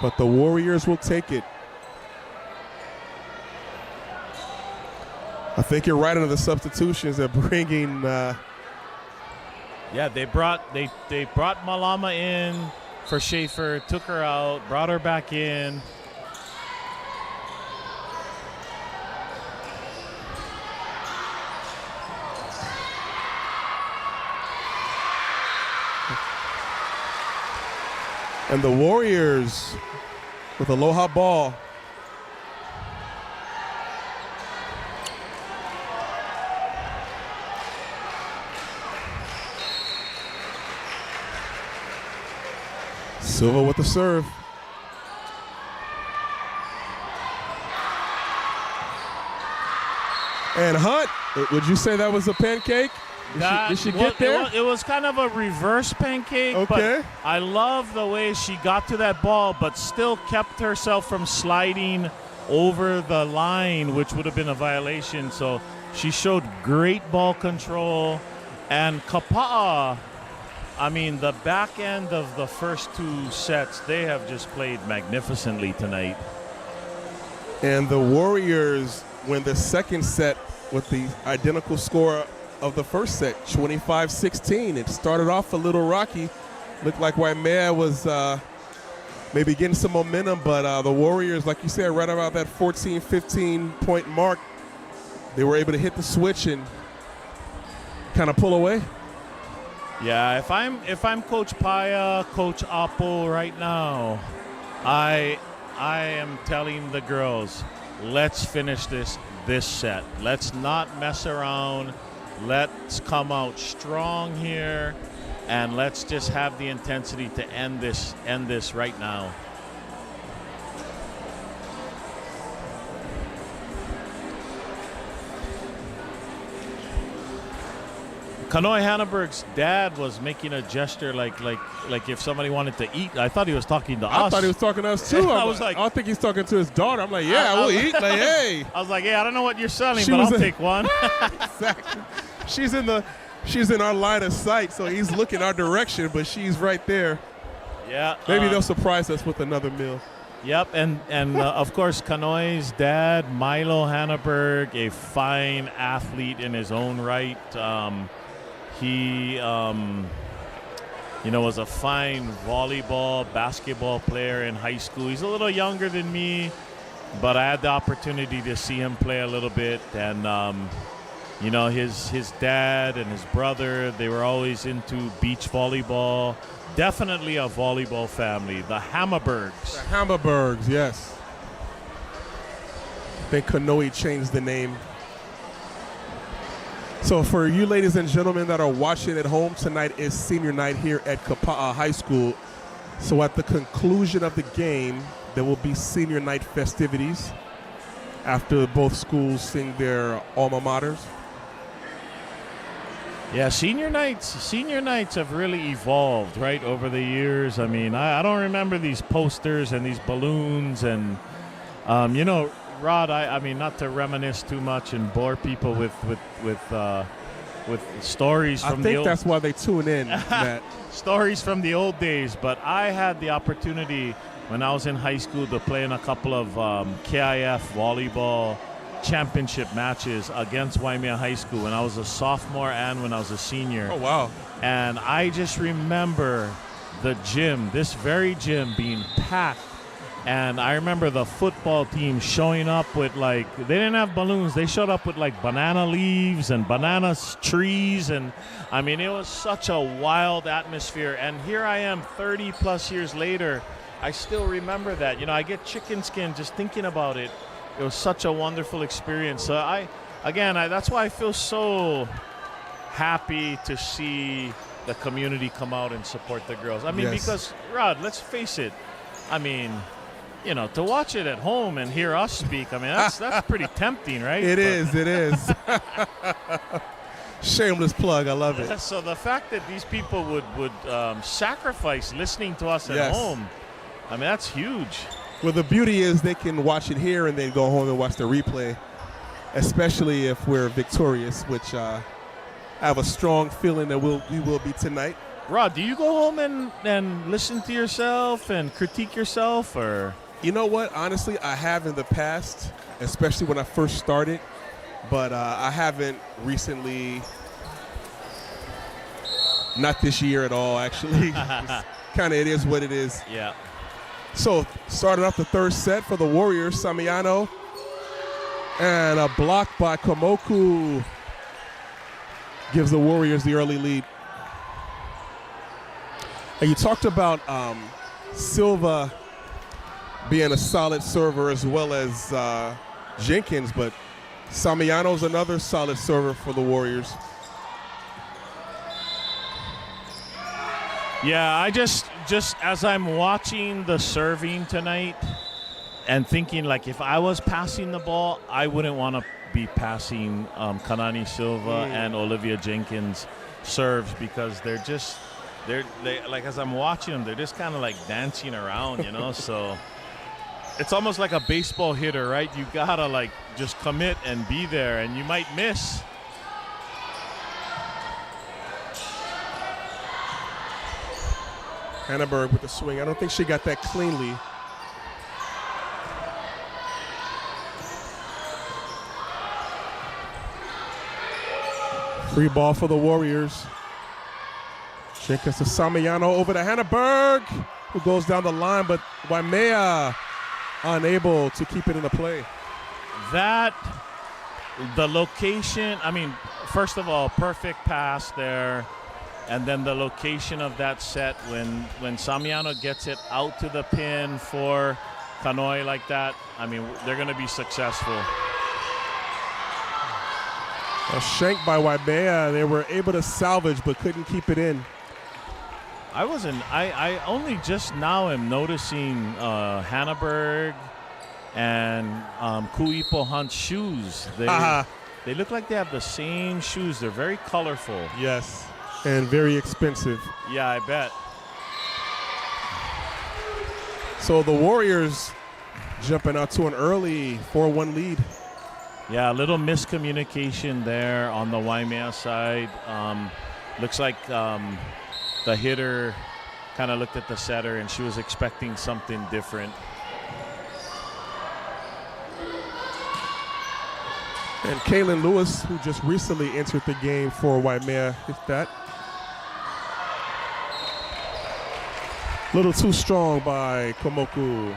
But the Warriors will take it. I think you're right on the substitutions. They're bringing. Yeah, they brought Malama in for Schaefer, took her out, brought her back in. And the Warriors with Aloha ball. Silva with the serve. And Hunt, would you say that was a pancake? Did she get there? It was kind of a reverse pancake. Okay. But I love the way she got to that ball, but still kept herself from sliding over the line, which would have been a violation. So she showed great ball control. And Kapaa, I mean, the back end of the first 2 sets, they have just played magnificently tonight. And the Warriors win the second set with the identical score of the first set, 25-16. It started off a little rocky. Looked like Waimea was maybe getting some momentum, but the Warriors, like you said, right about that 14, 15-point mark, they were able to hit the switch and kind of pull away. Yeah, if I'm Coach Paya, Coach Appo right now, I am telling the girls, let's finish this set. Let's not mess around. Let's come out strong here, and let's just have the intensity to end this right now. Kanoe Hanneberg's dad was making a gesture like if somebody wanted to eat. I thought he was talking to us. I thought he was talking to us too. I was like, I think he's talking to his daughter. I'm like, yeah, we'll eat. Like, hey. I was like, yeah, I don't know what you're selling, but I'll take one. Exactly. She's in our line of sight, so he's looking our direction, but she's right there. Yeah. Maybe they'll surprise us with another meal. Yep, and of course, Kanoe's dad, Milo Hanneberg, a fine athlete in his own right. He, was a fine volleyball, basketball player in high school. He's a little younger than me, but I had the opportunity to see him play a little bit. And, his dad and his brother, they were always into beach volleyball. Definitely a volleyball family, the Hammerbergs. The Hammerbergs, yes. I think Kanoe changed the name. So for you ladies and gentlemen that are watching at home, tonight is senior night here at Kapaa High School. So at the conclusion of the game, there will be senior night festivities after both schools sing their alma maters. Yeah, senior nights have really evolved, right, over the years. I mean, I don't remember these posters and these balloons and, Rod, I mean, not to reminisce too much and bore people with stories from the old. I think that's why they tune in, Matt. Stories from the old days. But I had the opportunity when I was in high school to play in a couple of KIF volleyball championship matches against Waimea High School when I was a sophomore and when I was a senior. Oh, wow. And I just remember the gym, this very gym, being packed. And I remember the football team showing up with, they didn't have balloons. They showed up with, banana leaves and banana trees. And, I mean, it was such a wild atmosphere. And here I am 30-plus years later. I still remember that. I get chicken skin just thinking about it. It was such a wonderful experience. So, that's why I feel so happy to see the community come out and support the girls. I mean, yes. Because, Rod, let's face it. I mean, to watch it at home and hear us speak, I mean, that's pretty tempting, right? It is. Shameless plug. I love it. So the fact that these people would sacrifice listening to us at home, I mean, that's huge. Well, the beauty is they can watch it here and then go home and watch the replay, especially if we're victorious, which I have a strong feeling that we will be tonight. Rod, do you go home and listen to yourself and critique yourself, or? You know what? Honestly, I have in the past, especially when I first started, but I haven't recently. Not this year at all, actually. It is what it is. Yeah. So, starting off the third set for the Warriors, Samiano. And a block by Komoku gives the Warriors the early lead. And you talked about Silva being a solid server as well as Jenkins, but Samiano's another solid server for the Warriors. Yeah, I just as I'm watching the serving tonight and thinking, if I was passing the ball, I wouldn't want to be passing Kanani Silva and Olivia Jenkins serves, because they're as I'm watching them, they're just kind of dancing around, so it's almost like a baseball hitter, right? You gotta just commit and be there, and you might miss. Hanneberg with the swing. I don't think she got that cleanly. Free ball for the Warriors. Jenkins to Samiano over to Hanneberg, who goes down the line, but Waimea unable to keep it in the play. The location, I mean, first of all, perfect pass there. And then the location of that set when Samiano gets it out to the pin for Kanoe like that, I mean, they're going to be successful. A shank by Waimea. They were able to salvage but couldn't keep it in. I only just now am noticing Hanneberg and Kuipo Hunt's shoes. They look like they have the same shoes. They're very colorful. Yes, and very expensive. Yeah, I bet. So the Warriors jumping out to an early 4-1 lead. Yeah, a little miscommunication there on the Waimea side. Looks like the hitter kind of looked at the setter and she was expecting something different. And Kaylin Lewis, who just recently entered the game for Waimea, hit that. A little too strong by Komoku.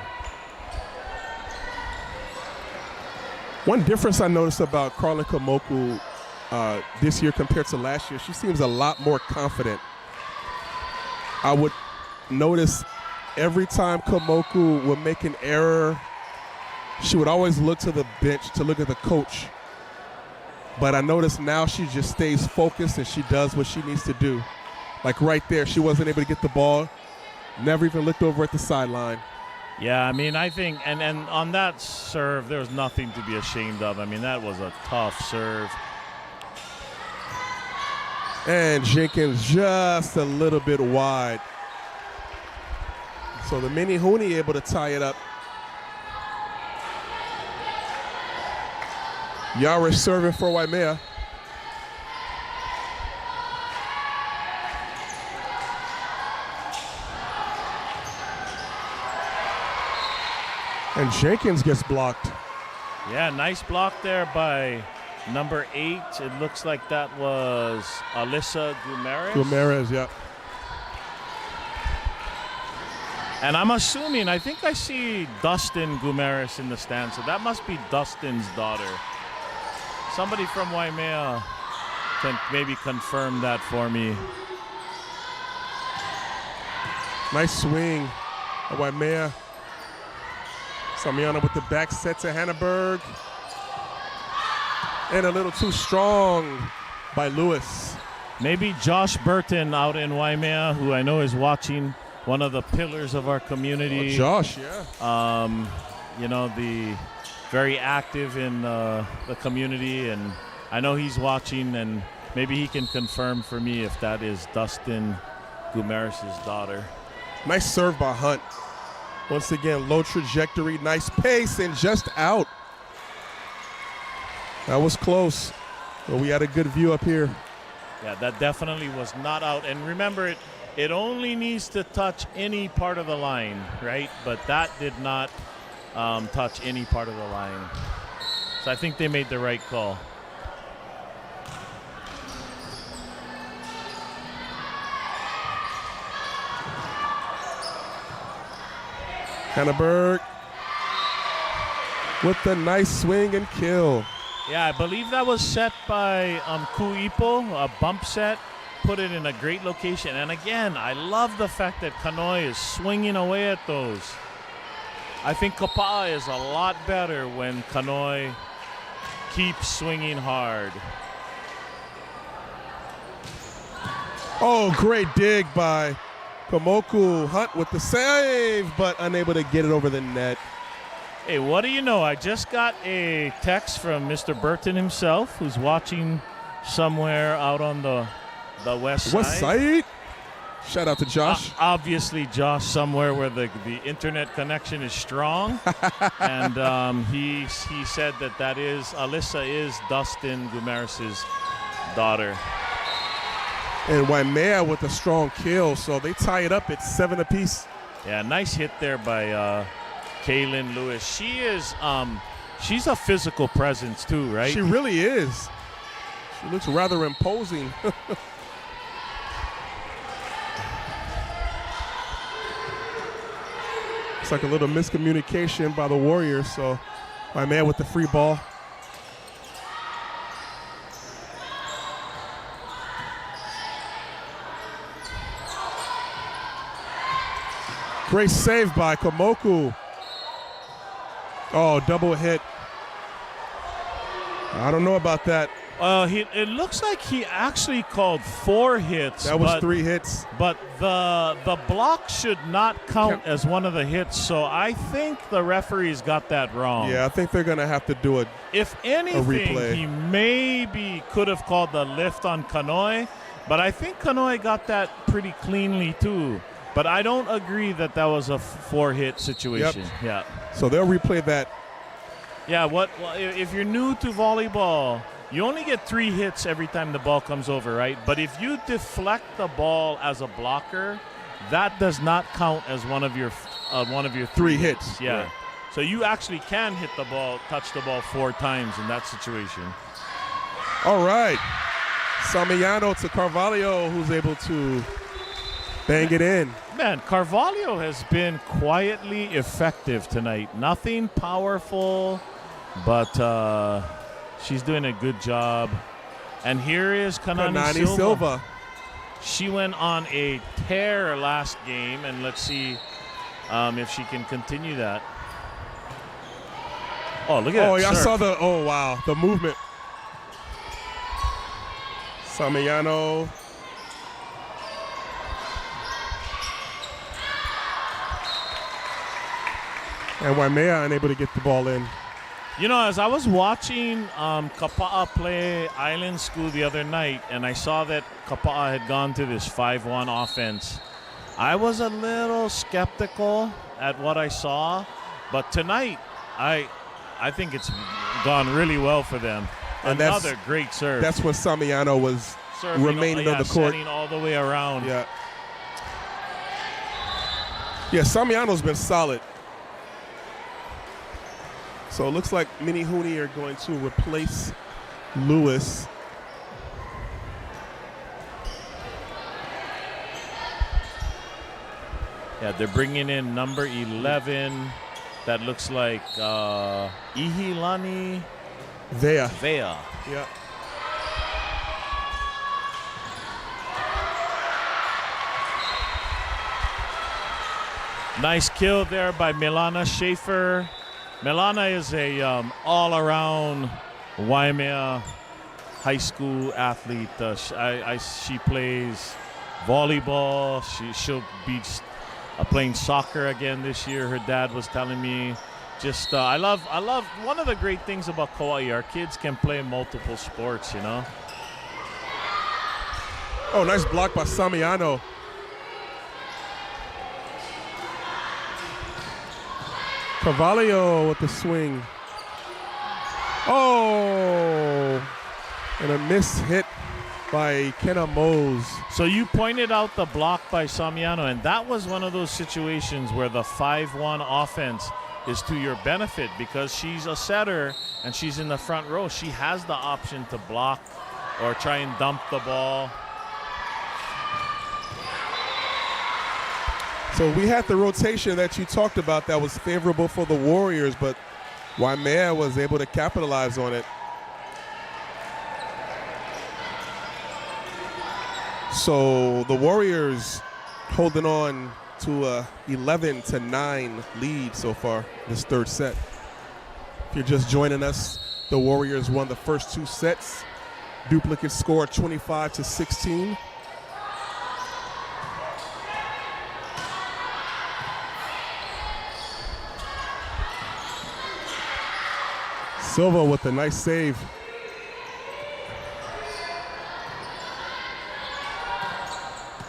One difference I noticed about Carlin Komoku this year compared to last year, she seems a lot more confident. I would notice every time Komoku would make an error, she would always look to the bench to look at the coach. But I noticed now she just stays focused and she does what she needs to do. Like right there, she wasn't able to get the ball, never even looked over at the sideline. Yeah, I mean, I think, and on that serve, there was nothing to be ashamed of. I mean, that was a tough serve. And Jenkins just a little bit wide. So the Menehune able to tie it up. Yarish serving for Waimea. And Jenkins gets blocked. Yeah, nice block there by number 8. It looks like that was Alyssa Guimarães. Guimarães, yeah. And I'm assuming, I think I see Dustin Guimarães in the stands, so that must be Dustin's daughter. Somebody from Waimea can maybe confirm that for me. Nice swing of Waimea. Samiana with the back set to Hanneberg. And a little too strong by Lewis. Maybe Josh Burton out in Waimea, who I know is watching, one of the pillars of our community. Oh, Josh, yeah. You know, the very active in the community, and I know he's watching, and maybe he can confirm for me if that is Dustin Guimarães' daughter. Nice serve by Hunt. Once again, low trajectory, nice pace, and just out. That was close, but we had a good view up here. Yeah, that definitely was not out. And remember, it only needs to touch any part of the line, right? But that did not touch any part of the line. So I think they made the right call. Hanneberg with the nice swing and kill. Yeah, I believe that was set by Kuipo, a bump set. Put it in a great location. And again, I love the fact that Kanoi is swinging away at those. I think Kapaa is a lot better when Kanoi keeps swinging hard. Oh, great dig by Komoku. Hunt with the save, but unable to get it over the net. Hey, what do you know? I just got a text from Mr. Burton himself, who's watching somewhere out on the west side. West side? Shout out to Josh. Obviously, Josh, somewhere where the internet connection is strong. And he said that is, Alyssa is Dustin Guimarães' daughter. And Waimea with a strong kill, so they tie it up at 7 apiece. Yeah, nice hit there by Kaylin Lewis. She is, she's a physical presence too, right? She really is. She looks rather imposing. It's like a little miscommunication by the Warriors, so Waimea with the free ball. Great save by Komoku. Oh, double hit. I don't know about that. It looks like he actually called 4 hits. That was 3 hits. But the block should not count as one of the hits, so I think the referees got that wrong. Yeah, I think they're going to have to do If anything, replay. he maybe could have called the lift on Kanoe, but I think Kanoe got that pretty cleanly too. But I don't agree that was a 4-hit situation. Yep. Yeah. So they'll replay that. Yeah, if you're new to volleyball, you only get 3 hits every time the ball comes over, right? But if you deflect the ball as a blocker, that does not count as one of your 3 hits. Yeah. Right. So you actually can hit the ball, touch the ball 4 times in that situation. All right. Samiano to Carvalho, who's able to bang it in. Man, Carvalho has been quietly effective tonight. Nothing powerful, but she's doing a good job. And here is Kanani Silva. She went on a tear last game, and let's see if she can continue that. Oh, look at that. Oh, yeah, I serve. saw the movement. Samiano. And Waimea unable to get the ball in. You know, as I was watching Kapaa play Island School the other night, and I saw that Kapaa had gone to this 5-1 offense, I was a little skeptical at what I saw. But tonight, I think it's gone really well for them. And another great serve. That's when Samiano was serving remaining on the court. Setting all the way around. Yeah. Yeah, Samiano's been solid. So it looks like Menehune are going to replace Lewis. Yeah, they're bringing in number 11. That looks like Ihilani Vea. Vea. Yeah. Nice kill there by Milana Schaefer. Milana is a all-around Waimea high school athlete. She plays volleyball. She'll be playing soccer again this year. Her dad was telling me. Just I love one of the great things about Kauai. Our kids can play multiple sports, you know. Oh, nice block by Samiano. Carvalho with the swing. Oh, and a missed hit by Kenna Mose. So you pointed out the block by Samiano, and that was one of those situations where the 5-1 offense is to your benefit because she's a setter and she's in the front row. She has the option to block or try and dump the ball. So we had the rotation that you talked about that was favorable for the Warriors, but Waimea was able to capitalize on it. So the Warriors holding on to a 11-9 lead so far this third set. If you're just joining us, the Warriors won the first 2 sets. Duplicate score 25-16. Silva with a nice save.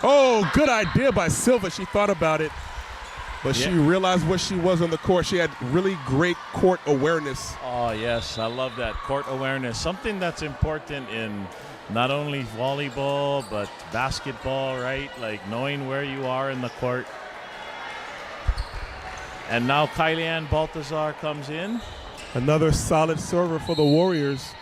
Oh, good idea by Silva. She thought about it, but she realized where she was on the court. She had really great court awareness. Oh, yes, I love that. Court awareness, something that's important in not only volleyball, but basketball, right? Like knowing where you are in the court. And now Kylie-Ann Baltazar comes in. Another solid server for the Warriors.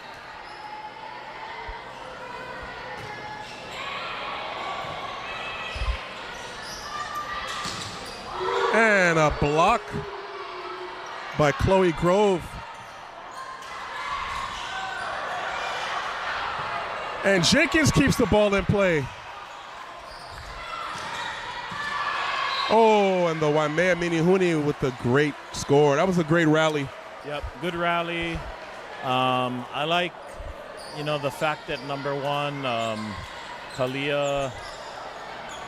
And a block by Chloe Grove. And Jenkins keeps the ball in play. Oh, and the Waimea Menehune with the great score. That was a great rally. Yep, good rally. I like the fact that number one, Kalia,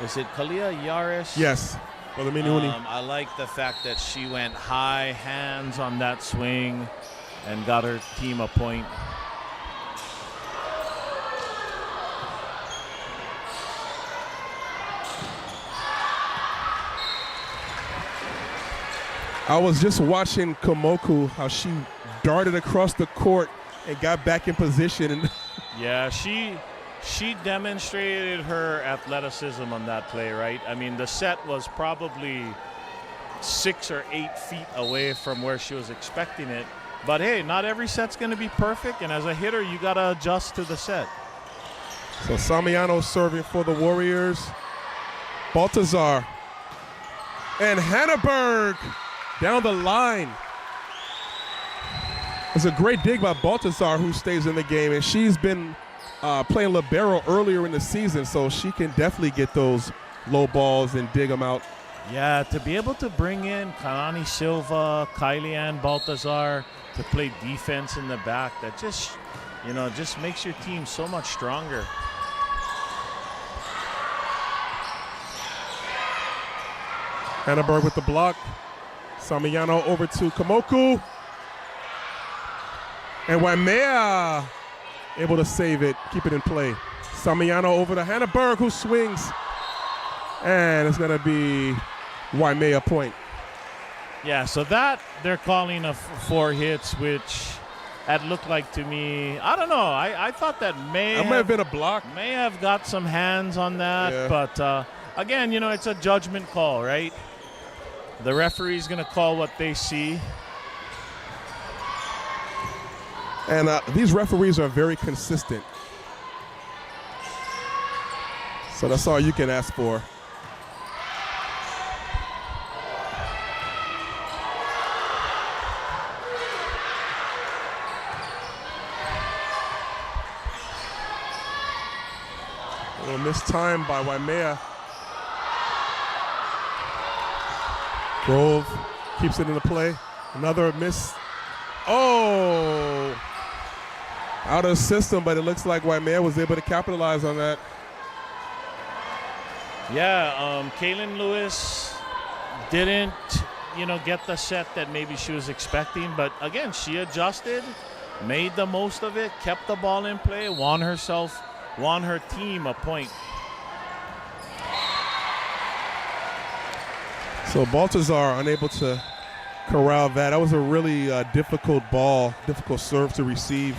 is it Kalia Yaris? Yes, for the Menehune. I like the fact that she went high hands on that swing and got her team a point. I was just watching Komoku, how she darted across the court and got back in position. And yeah, she demonstrated her athleticism on that play, right? I mean, the set was probably 6 or 8 feet away from where she was expecting it. But hey, not every set's going to be perfect, and as a hitter, you got to adjust to the set. So Samiano serving for the Warriors. Baltazar and Hannaberg down the line. It's a great dig by Baltazar, who stays in the game, and she's been playing libero earlier in the season, so she can definitely get those low balls and dig them out. Yeah, to be able to bring in Kanani Silva, Kylie Ann Baltazar to play defense in the back, that just makes your team so much stronger. Hannaberg with the block. Samiano over to Komoku. And Waimea able to save it, keep it in play. Samiano over to Hannaberg, who swings. And it's going to be Waimea point. Yeah, so that they're calling a 4 hits, which that looked like to me, I don't know. I thought that may have been a block. May have got some hands on that. Yeah. But, again, it's a judgment call, right? The referee's going to call what they see. And these referees are very consistent. So that's all you can ask for. A little missed time by Waimea. Grove keeps it in the play. Another miss. Oh! Out of system, but it looks like Waimea was able to capitalize on that. Yeah, Kaylin Lewis didn't, get the set that maybe she was expecting. But, again, she adjusted, made the most of it, kept the ball in play, won her team a point. So Baltazar unable to corral that. That was a really difficult ball, difficult serve to receive.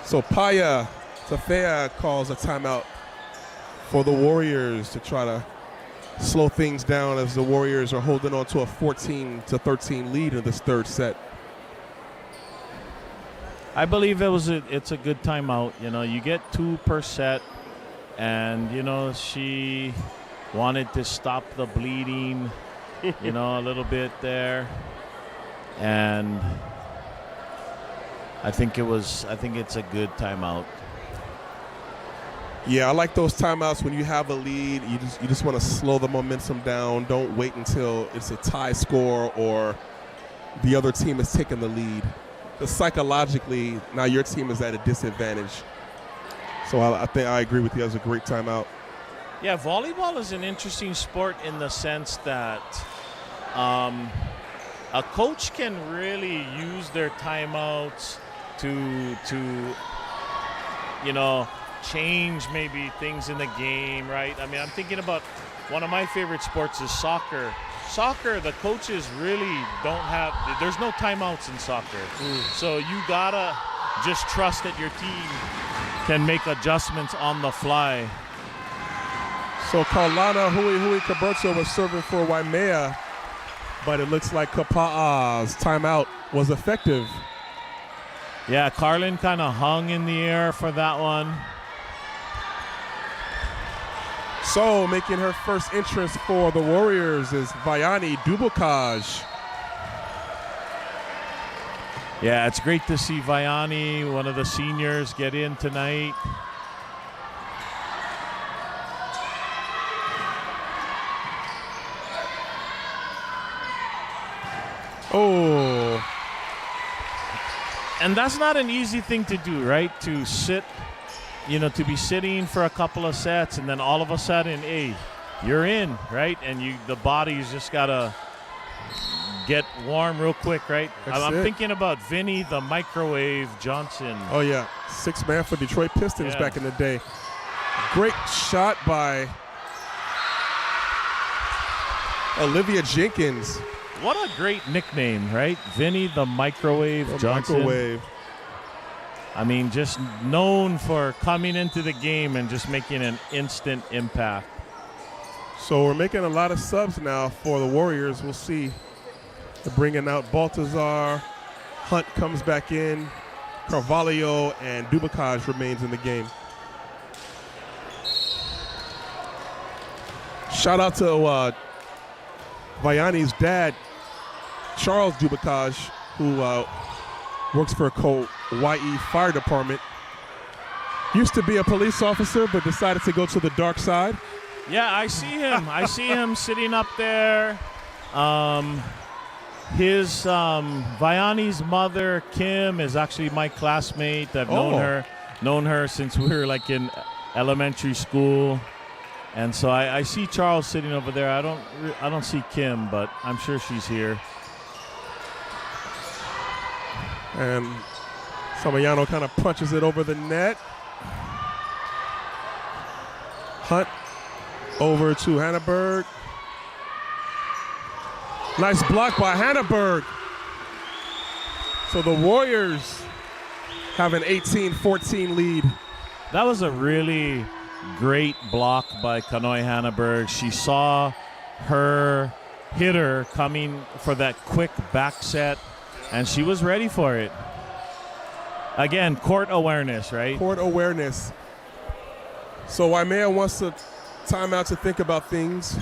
So Paya Tafea calls a timeout for the Warriors to try to slow things down as the Warriors are holding on to a 14-13 lead in this third set. I believe it's a good timeout. You get 2 per set, and she wanted to stop the bleeding, a little bit there, and I think it's a good timeout. Yeah, I like those timeouts when you have a lead. You just want to slow the momentum down. Don't wait until it's a tie score or the other team has taken the lead. Because psychologically, now your team is at a disadvantage. So I think I agree with you. That was a great timeout. Yeah, volleyball is an interesting sport in the sense that a coach can really use their timeouts to change maybe things in the game, right? I mean, I'm thinking about one of my favorite sports is soccer. Soccer, the coaches really there's no timeouts in soccer. So you gotta just trust that your team can make adjustments on the fly. So Kaulana Hui Kaberto was serving for Waimea, but it looks like Kapaa's timeout was effective. Yeah, Carlin kind of hung in the air for that one. So making her first entrance for the Warriors is Vayani Dubukaj. Yeah, it's great to see Vayani, one of the seniors, get in tonight. Oh. And that's not an easy thing to do, right? To sit, to be sitting for a couple of sets, and then all of a sudden, hey, you're in, right? And the body's just gotta get warm real quick, right? I'm thinking about Vinny the Microwave Johnson. Oh yeah, 6-man for Detroit Pistons back in the day. Great shot by Olivia Jenkins. What a great nickname, right? Vinny the Microwave Johnson. Microwave. I mean, just known for coming into the game and just making an instant impact. So we're making a lot of subs now for the Warriors. We'll see. They're bringing out Baltazar. Hunt comes back in. Carvalho and Dubakaj remains in the game. Shout out to Vianney's dad, Charles Dubakaj, who works for Kauai Fire Department. Used to be a police officer, but decided to go to the dark side. Yeah, I see him. I see him sitting up there. Vianney's mother, Kim, is actually my classmate. I've known her since we were like in elementary school. And so I see Charles sitting over there. I don't see Kim, but I'm sure she's here. And Samayano kind of punches it over the net. Hunt over to Hannaberg. Nice block by Hannaberg. So the Warriors have an 18-14 lead. That was a really great block by Kanoi Hannaberg. She saw her hitter coming for that quick back set, and she was ready for it. Again, court awareness, right? Court awareness. So Waimea wants a timeout to think about things.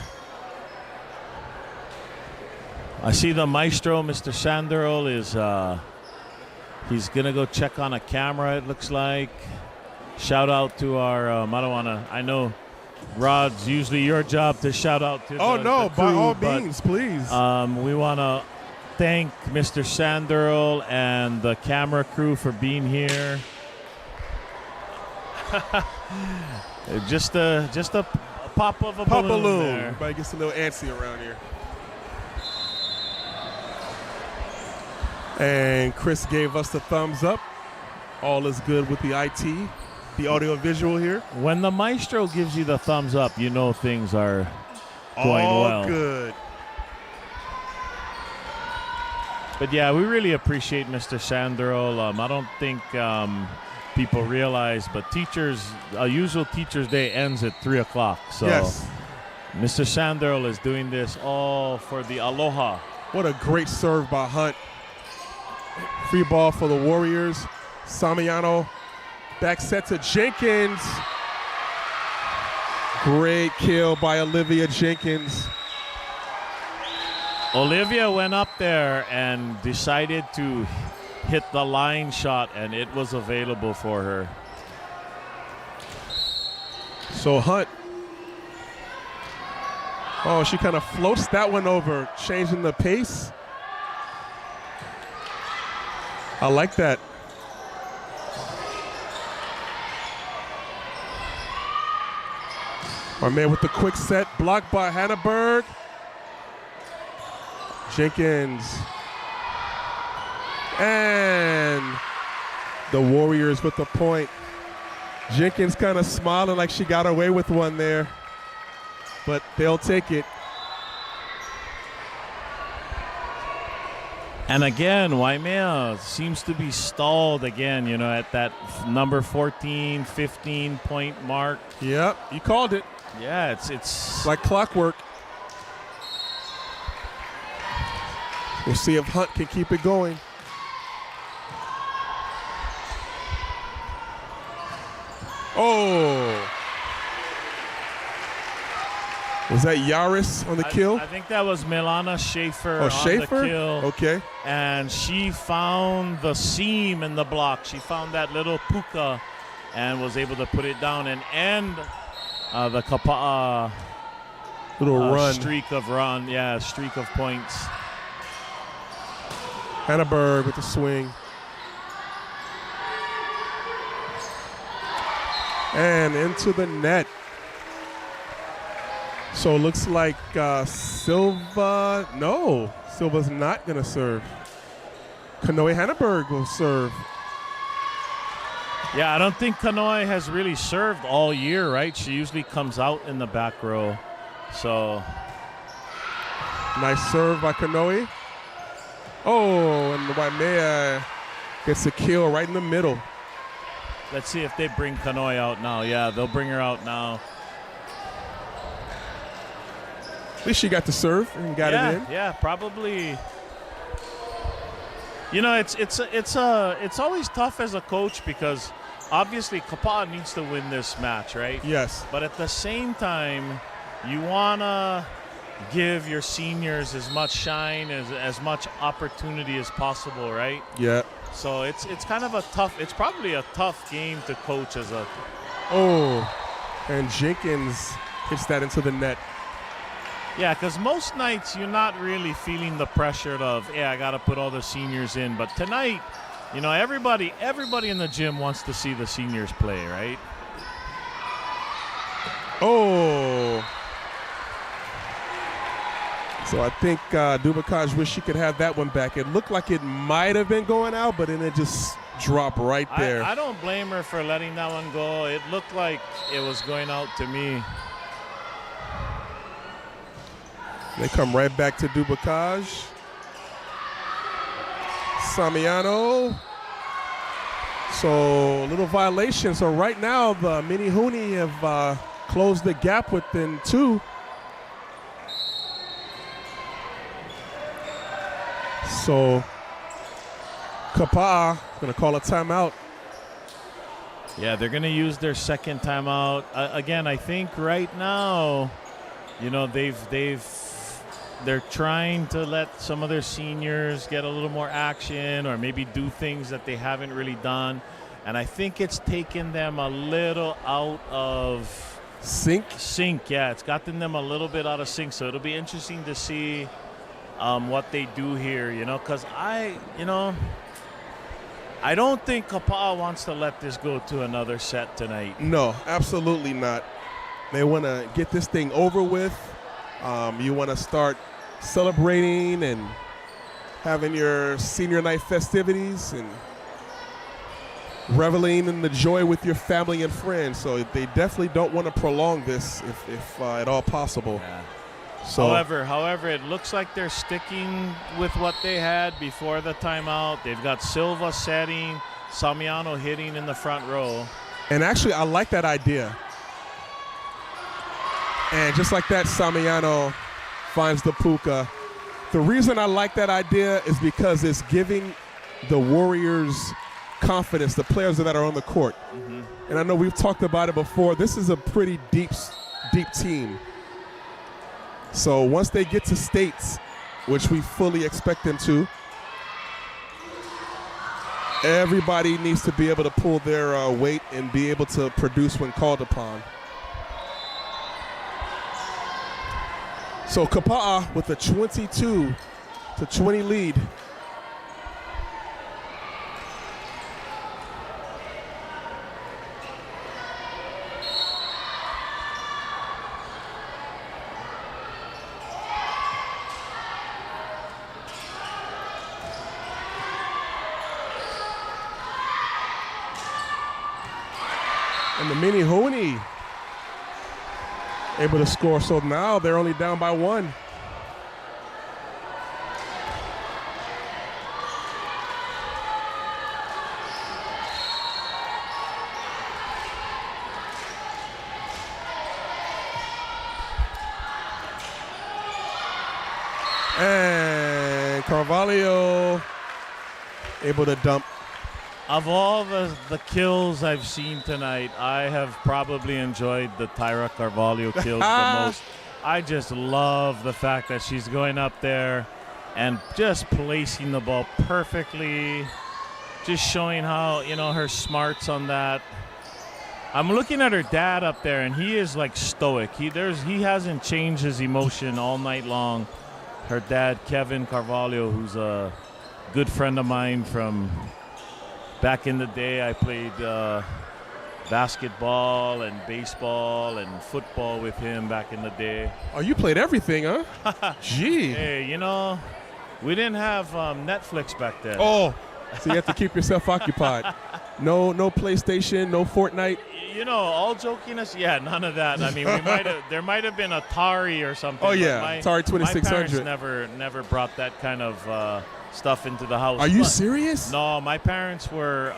I see the maestro, Mr. Sanderl, he's going to go check on a camera, it looks like. Shout out to our, I know, Rod's usually your job to shout out to the crew, by all means, please. We want to thank Mr. Sanderl and the camera crew for being here. just a pop of a balloon there. Everybody gets a little antsy around here. And Chris gave us the thumbs up. All is good with the IT, the audio visual here. When the maestro gives you the thumbs up, you know things are going well. All good. But yeah, we really appreciate Mr. Sanderl. I don't think people realize, but a usual Teacher's Day ends at 3 o'clock. So yes. Mr. Sanderl is doing this all for the aloha. What a great serve by Hunt. Free ball for the Warriors. Samayano back set to Jenkins. Great kill by Olivia Jenkins. Olivia went up there and decided to hit the line shot, and it was available for her. So Hunt. Oh, she kind of floats that one over, changing the pace. I like that. Our man with the quick set, blocked by Hannaberg. Jenkins. And the Warriors with the point. Jenkins kind of smiling like she got away with one there, but they'll take it. And again, Waimea seems to be stalled again, at that number 14, 15 point mark. Yep, you called it. Yeah, it's like clockwork. We'll see if Hunt can keep it going. Oh. Was that Yaris on the kill? I think that was Milana Schaefer on Schaefer? the kill. Okay. And she found the seam in the block. She found that little puka and was able to put it down and end the Kapaa little run. streak of points. Hannaberg with the swing. And into the net. So it looks like Silva, no, Silva's not going to serve. Kanoe Hanneberg will serve. Yeah, I don't think Kanoe has really served all year, right? She usually comes out in the back row. So nice serve by Kanoe. Oh, and the Waimea gets a kill right in the middle. Let's see if they bring Kanoe out now. Yeah, they'll bring her out now. At least she got to serve and got it in. Yeah, probably. You know, it's always tough as a coach because obviously Kapaa needs to win this match, right? Yes. But at the same time, you wanna give your seniors as much shine, as much opportunity as possible, right? Yeah. So it's kind of a tough. It's probably a tough game to coach as a. Oh, and Jenkins hits that into the net. Yeah, because most nights you're not really feeling the pressure of, I got to put all the seniors in. But tonight, you know, everybody in the gym wants to see the seniors play, right? Oh. So I think Dubakaj wish she could have that one back. It looked like it might have been going out, but then it just dropped right there. I don't blame her for letting that one go. It looked like it was going out to me. They come right back to Dubakaj. Samiano. So a little violation. So right now the Menehune have closed the gap within 2. So Kapaa going to call a timeout. Yeah, they're going to use their second timeout. Again, I think right now, you know, they're trying to let some of their seniors get a little more action or maybe do things that they haven't really done. And I think it's taken them a little out of sync. Yeah, it's gotten them a little bit out of sync. So it'll be interesting to see what they do here, you know, because I don't think Kapaa wants to let this go to another set tonight. No, absolutely not. They want to get this thing over with. You want to start celebrating and having your senior night festivities and reveling in the joy with your family and friends. So they definitely don't want to prolong this if at all possible. Yeah. So, however, it looks like they're sticking with what they had before the timeout. They've got Silva setting, Samiano hitting in the front row. And actually, I like that idea. And just like that, Samiano finds the puka. The reason I like that idea is because it's giving the Warriors confidence, the players that are on the court. Mm-hmm. And I know we've talked about it before. This is a pretty deep team. So once they get to states, which we fully expect them to, everybody needs to be able to pull their weight and be able to produce when called upon. So Kapaa with a 22-20 lead. And the Menehune able to score. So now they're only down by 1. And Carvalho able to dump. Of all the kills I've seen tonight, I have probably enjoyed the Tyra Carvalho kills the most. I just love the fact that she's going up there and just placing the ball perfectly, just showing how, you know, her smarts on that. I'm looking at her dad up there, and he is like stoic. He hasn't changed his emotion all night long. Her dad, Kevin Carvalho, who's a good friend of mine from back in the day. I played basketball and baseball and football with him back in the day. Oh, you played everything, huh? Gee. Hey, you know, we didn't have Netflix back then. Oh, so you have to keep yourself occupied. No PlayStation, no Fortnite. You know, all jokiness, yeah, none of that. I mean, there might have been Atari or something. Oh yeah, Atari 2600. My parents never brought that kind of stuff into the house. Are you serious? No, my parents were.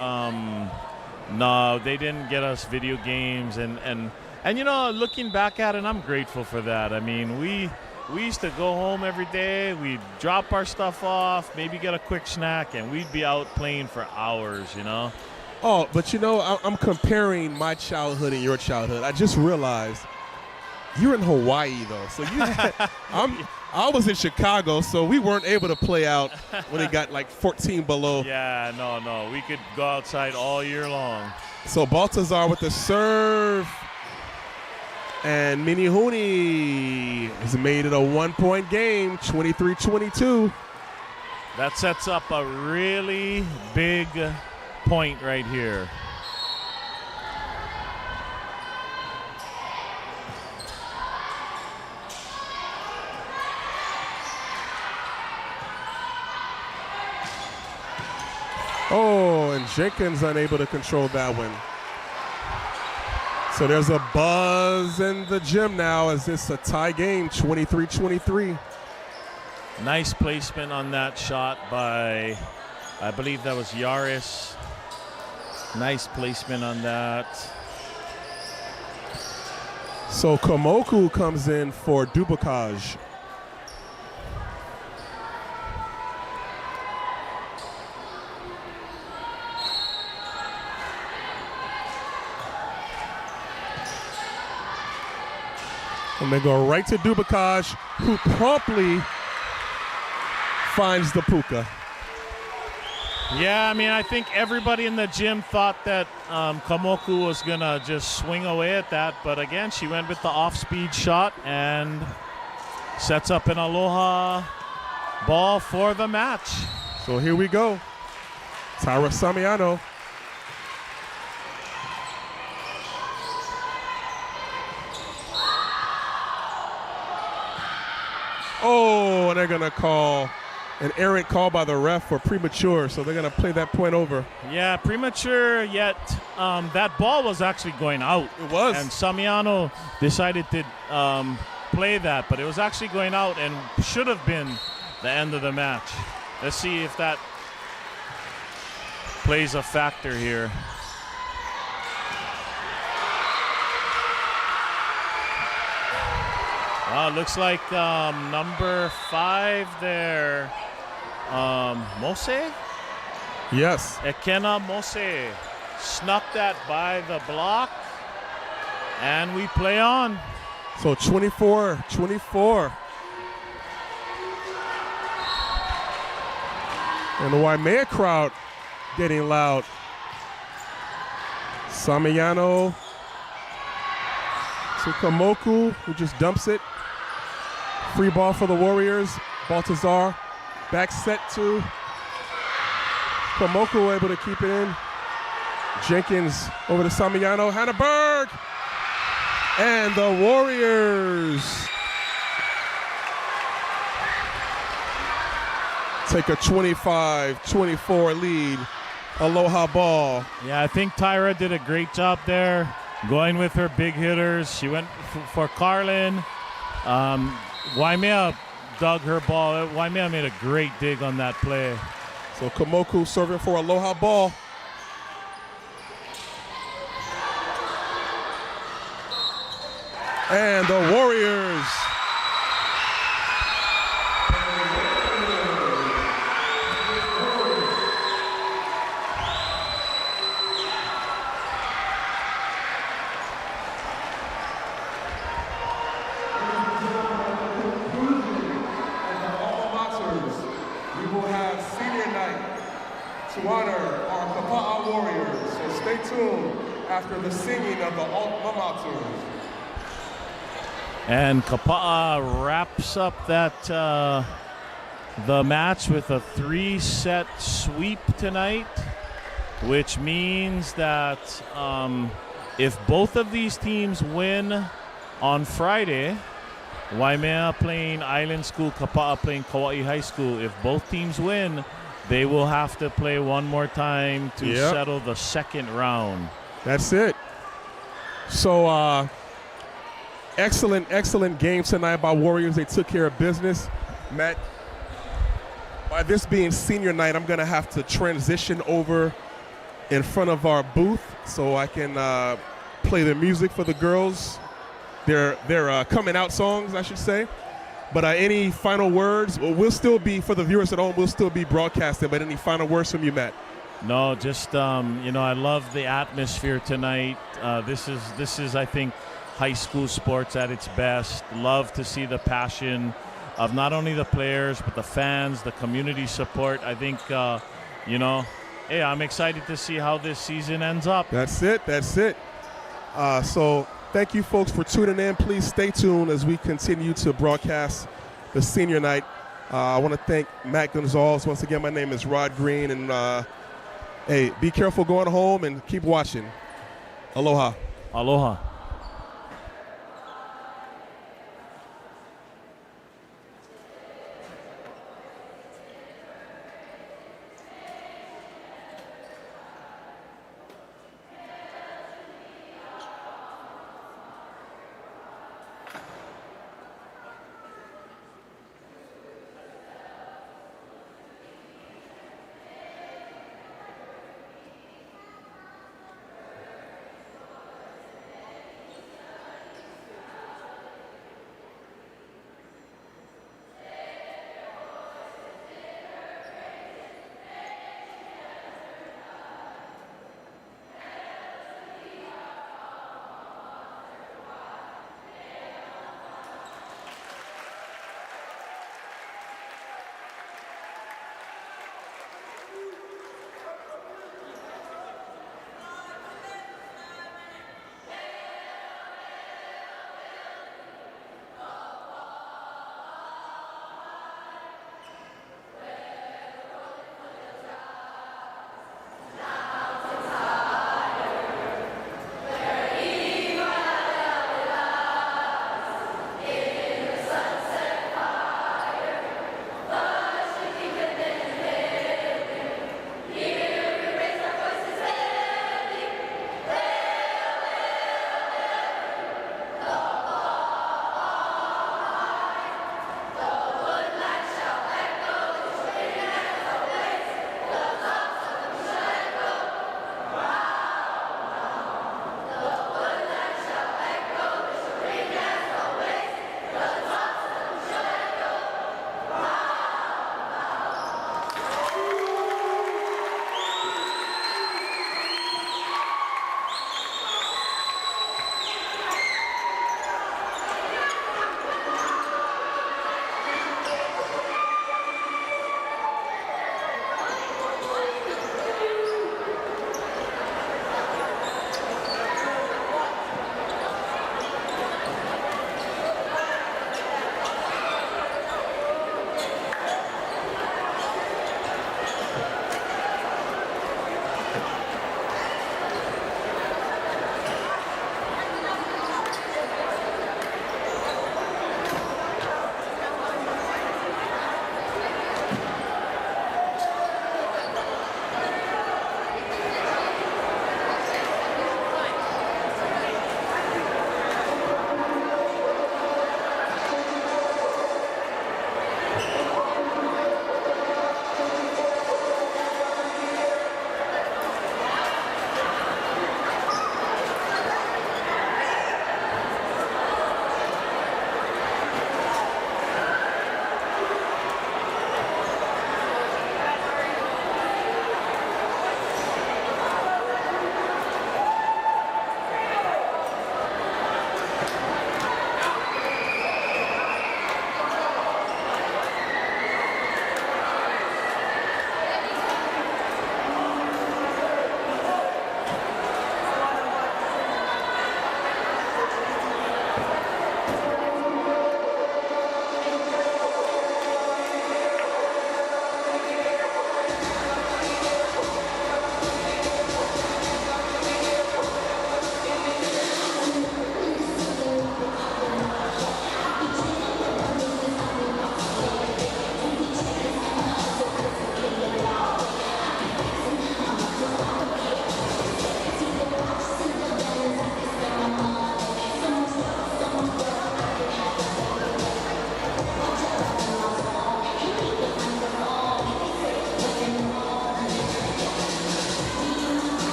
No, they didn't get us video games, and you know, looking back at it, I'm grateful for that. I mean, we used to go home every day. We'd drop our stuff off, maybe get a quick snack, and we'd be out playing for hours. You know. Oh, but you know, I'm comparing my childhood and your childhood. I just realized you're in Hawaii, though. So I was in Chicago, so we weren't able to play out when it got like 14 below. Yeah, no. We could go outside all year long. So Baltazar with the serve. And Menehune has made it a 1-point game, 23-22. That sets up a really big point right here. Oh, and Jenkins unable to control that one. So there's a buzz in the gym now as it's a tie game, 23-23. Nice placement on that shot by, I believe that was Yaris. Nice placement on that. So Kamoku comes in for Dubakaj. And they go right to Dubakaj, who promptly finds the puka. Yeah, I mean, I think everybody in the gym thought that Kamoku was going to just swing away at that. But again, she went with the off-speed shot and sets up an aloha ball for the match. So here we go. Tyra Samiano. Oh, and they're going to call an errant call by the ref for premature, so they're going to play that point over. Yeah, premature, yet that ball was actually going out. It was. And Samiano decided to play that, but it was actually going out and should have been the end of the match. Let's see if that plays a factor here. Looks like number 5 there, Mose? Yes. Ekena Mose snuck that by the block, and we play on. So 24-24. And the Waimea crowd getting loud. Samiano to Kamoku, who just dumps it. Free ball for the Warriors. Baltazar back set to Kamoku, able to keep it in. Jenkins over to Samiano. Hannah Berg. And the Warriors take a 25-24 lead. Aloha ball. Yeah, I think Tyra did a great job there, going with her big hitters. She went for Carlin. Waimea dug her ball. Waimea made a great dig on that play. So Kamoku serving for Aloha ball. And the Warriors to honor our Kapaa Warriors. So stay tuned after the singing of the alma maters. And Kapaa wraps up that the match with a 3-set sweep tonight, which means that if both of these teams win on Friday, Waimea playing Island School, Kapaa playing Kauai High School, if both teams win, they will have to play one more time to settle the second round. That's it. So, excellent game tonight by Warriors. They took care of business. Matt, by this being senior night, I'm going to have to transition over in front of our booth so I can play the music for the girls. Their coming out songs, I should say. But any final words? Well, we'll still be, for the viewers at home, we'll still be broadcasting, but any final words from you, Matt? No, just, I love the atmosphere tonight. This is, I think, high school sports at its best. Love to see the passion of not only the players, but the fans, the community support. I think, hey, I'm excited to see how this season ends up. That's it. So thank you, folks, for tuning in. Please stay tuned as we continue to broadcast the senior night. I want to thank Matt Gonzalez. Once again, my name is Rod Green. And, hey, be careful going home and keep watching. Aloha. Aloha.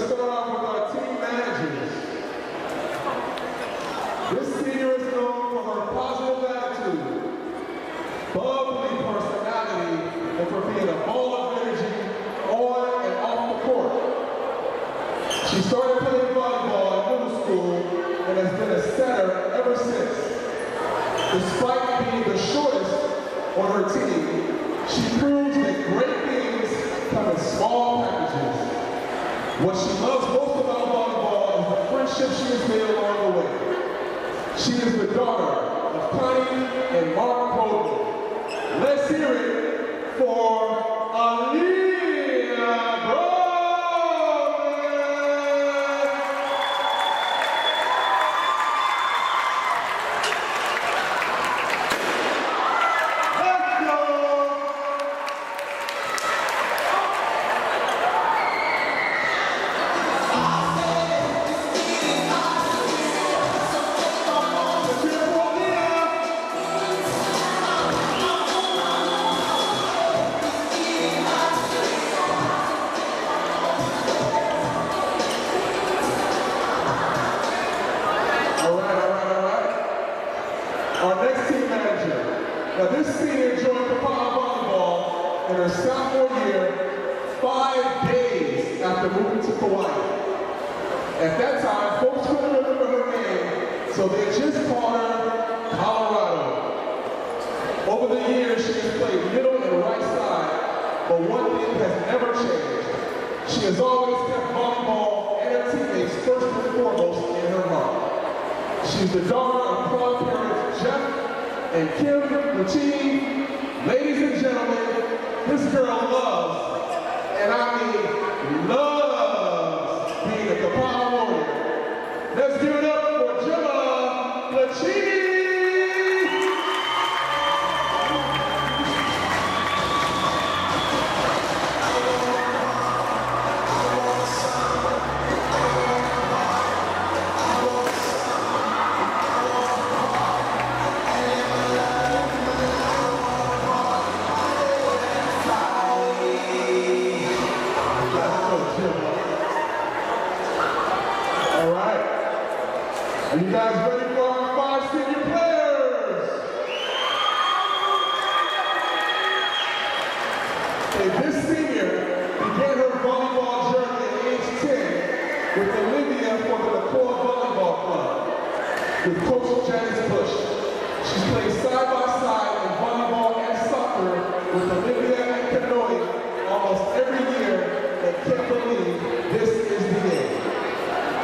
to start off with our team managers. This senior is known for her positive attitude, bubbly personality, and for being a ball of energy on and off the court. She started playing volleyball in middle school and has been a setter ever since. Despite being the shortest on her team, she proves that great things come in small packages. What she loves most about volleyball is the friendship she has made along the way. She is the daughter of Connie and Mark Bowden. Let's hear it for Aaliyah Bowden. Our next team manager. Now this senior joined Kapaa Volleyball in her sophomore year 5 days after moving to Kauai. At that time, folks couldn't remember her name, so they just called her Colorado. Over the years, she has played middle and right side, but one thing has never changed. She has always kept volleyball and her teammates first and foremost in her heart. She's the daughter of proud parents Jeff and Kim Luchini. Ladies and gentlemen, this girl loves, and I mean loves, being a Kapaa warrior. Let's give it up for Gemma Luchini! All right. Are you guys ready for our 5 senior players? Okay, this senior began her volleyball journey at age 10 with Olivia for the Kapaa Volleyball Club with Coach Janice Bush. She's played side by side in volleyball and soccer with Olivia and Kanoi almost every year and can't believe this is the end.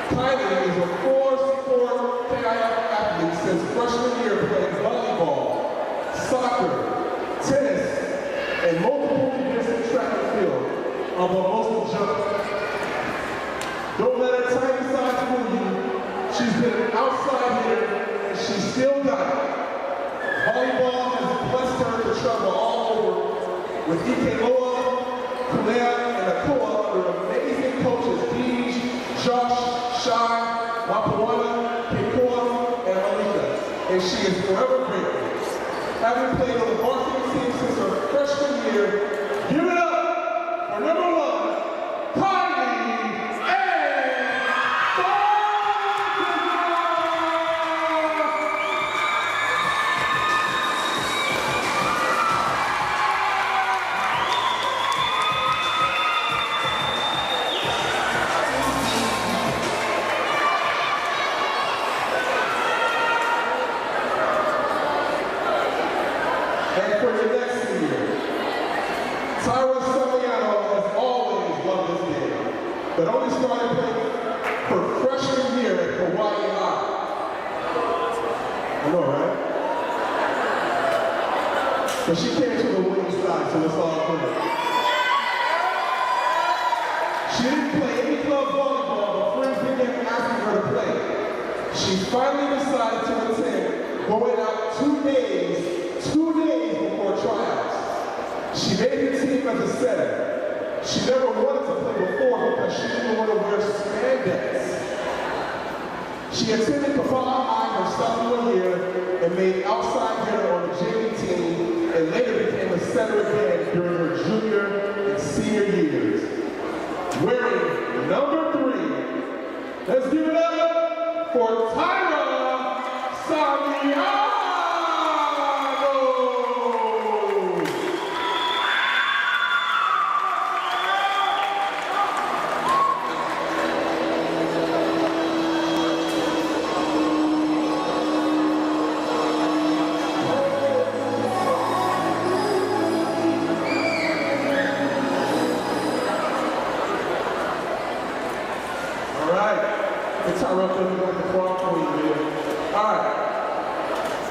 Kylie is a 4-sport KIF athlete since freshman year, playing volleyball, soccer, tennis, and multiple events in track and field, although mostly jumping. Don't let her tiny size fool you. She's been an outside hitter, and she's still got it. Volleyball has blessed her to travel all over with Ike Loa, Kulea, and Akoa under amazing coaches Deej, Josh, Shai, Mapuana, Kekoa, and Malika, and she is forever grateful. Having played on the varsity team since her freshman year, give it up for number 1, Kylie And for your next senior, Tyra Samiano has always loved this game, but only started playing her freshman year at Hawaii High. I know, right? But she came to the winning side, so it's all good. She didn't play any club volleyball, but friends began asking her to play. She finally decided to attend, going out 2 days before tryouts. She made the team as a setter. She never wanted to play before because she didn't want to wear spandex. She attended Kapaa High her sophomore year and made outside hitter on the JV team and later became a setter again during her junior and senior years. Wearing number 3 Let's give it up for Tyra Samiano.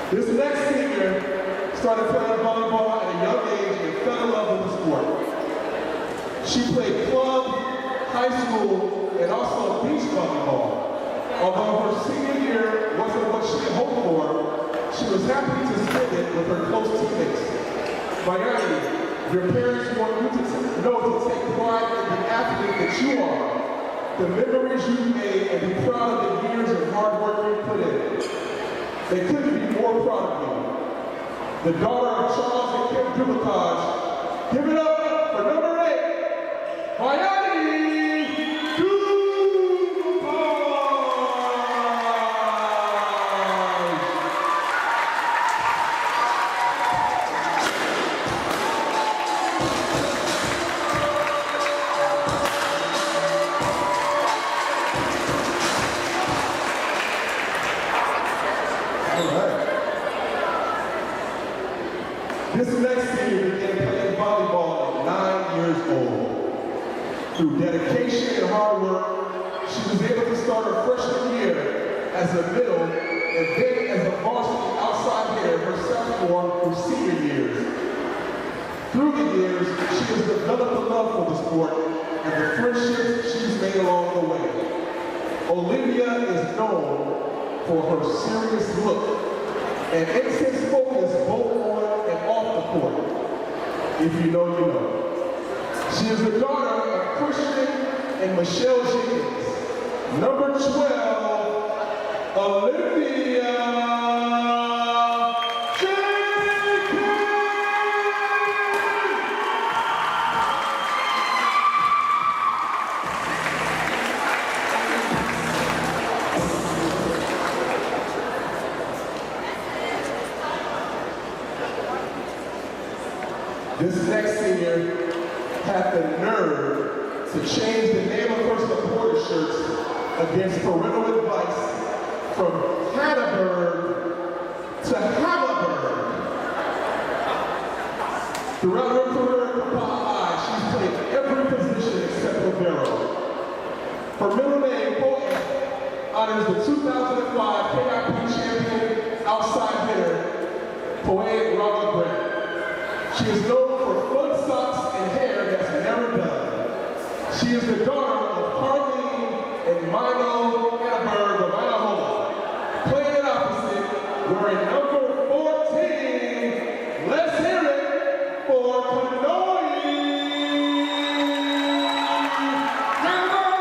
This next senior started playing volleyball at a young age and fell in love with the sport. She played club, high school, and also beach volleyball. Although her senior year wasn't what she had hoped for, she was happy to spend it with her close teammates. Miami, your parents want you to know to take pride in the athlete that you are, the memories you've made, and be proud of the years of hard work you put in. They couldn't be more proud of you. The daughter of Charles and Kim Dubicage, give it up for number 8, Miami This next senior began playing volleyball at 9 years old. Through dedication and hard work, she was able to start her freshman year as a middle and then as a varsity outside hitter her sophomore through senior years. Through the years, she has developed a love for the sport and the friendships she's made along the way. Olivia is known for her serious look and intense focus both on and off the court. If you know, you know. She is the daughter of Christian and Michelle Jenkins. Number 12, Olivia Jenkins! This next senior had the nerve to change the name of her supporter shirts against parental advice from Hannaberg to Hammerberg. Throughout her career at Kapaa High, she's played every position except libero. Her middle name, Poet, honors the 2005 KIP champion outside hitter, Poet Robert Grant. She is known for fun socks and hair that's never done. She is the daughter of Carlene and Mino Hannaberg of Idaho. Playing it opposite, wearing number 14. Let's hear it for Kanoi Hannaberg!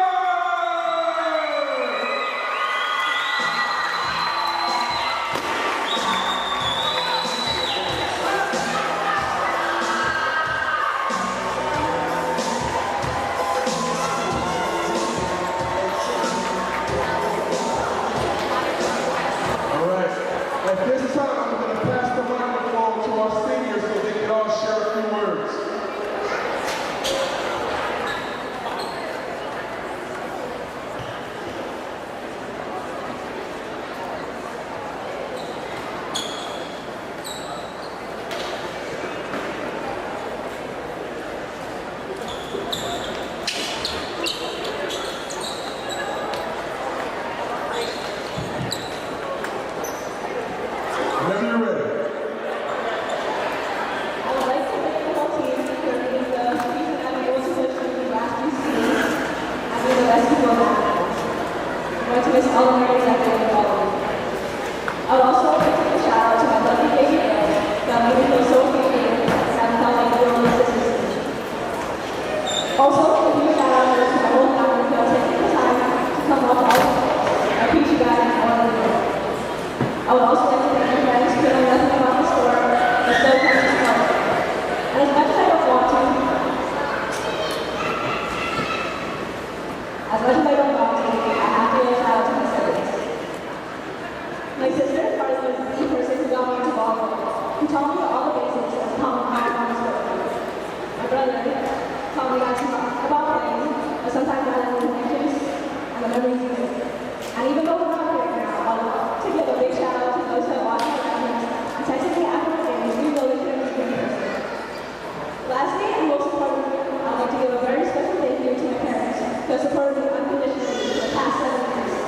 He taught me all the basics of common sport. My brother taught me guys about playing, but sometimes I let him anxious and the memories he made. And even though we're not here now, I want to give a big shout out to those that watch my games and texted me after the games, even though they couldn't see me in person. Lastly, and most importantly, I'd like to give a very special thank you to my parents who have supported me unconditionally for the past 7 years.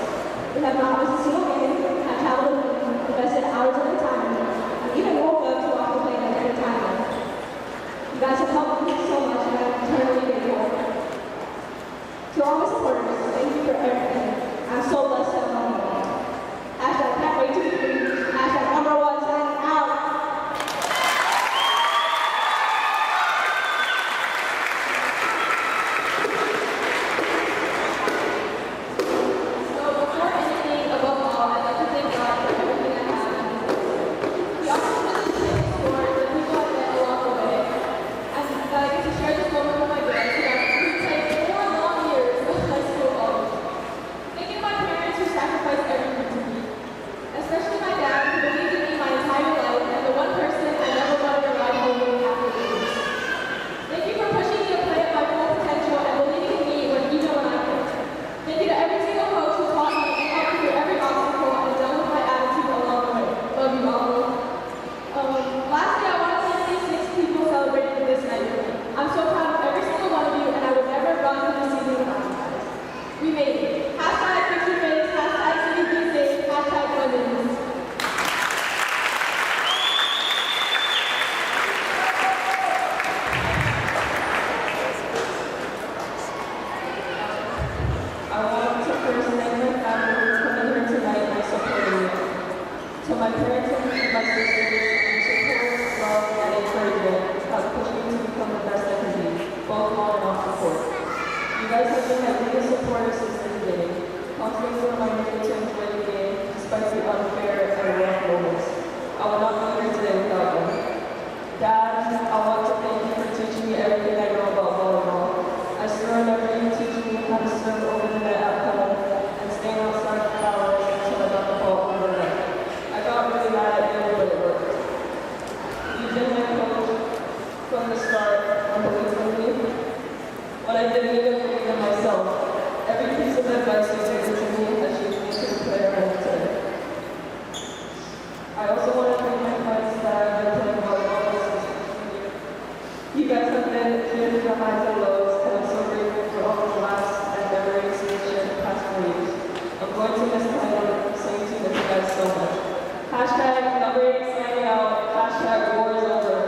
They have not missed a single game, have traveled with me, invested hours of their time in me, and even woke up to watch me play at every time. You guys have helped me so much, and I'm eternally grateful. To all my supporters, thank you for everything. I'm so blessed to have known you all. Hashtag can't wait to be free. Hashtag #1 signing out. So before anything, above all, I'd like to thank God for everything I have. He also really thanks for the people I've met along the way. And that I get to share this moment with my parents who have played 4 long years of high school volleyball. Thank you to my parents who sacrificed everything to me. Especially my dad who believed in me my entire life and the one person I never wanted to ride home with after the games. Thank you for pushing me to play at my full potential and believing in me even when I couldn't. Thank you to every single coach who taught me and helped me through every obstacle and dealt with my attitude along the way. Love you all. Lastly, I want to thank these 6 people celebrating this night with me. I'm so proud of every single one of you, and I would never run through the season without you guys. We made it. Hashtag picture face, hashtag city be safe, hashtag women's. I want to first thank my family for coming here tonight and supporting me. To my parents and my sisters, your support, love, and encouragement has pushed me to become the best I can be, both on and off the court. You guys have been my biggest supporters since the beginning, constantly reminding me to enjoy the game despite the unfair and rough moments. I would not be here today without them. Dad, I want to thank you for teaching me everything I know about volleyball. I still remember you teaching me how to serve over the net at home and staying outside for hours until I got the ball over the net. I got really mad at you, but it worked. You've been my coach from the start and believed in me when I didn't even believe in myself. Every piece of advice you gave to me has shaped me to the player I am today. I also want to thank my friends that I've been playing volleyball with since freshman year. You guys have been here through the highs and lows, and I'm so grateful for all the laughs and memories we shared the past 4 years. I'm going to miss playing same team with you guys so much. Hashtag #8 signing out. Hashtag war is over.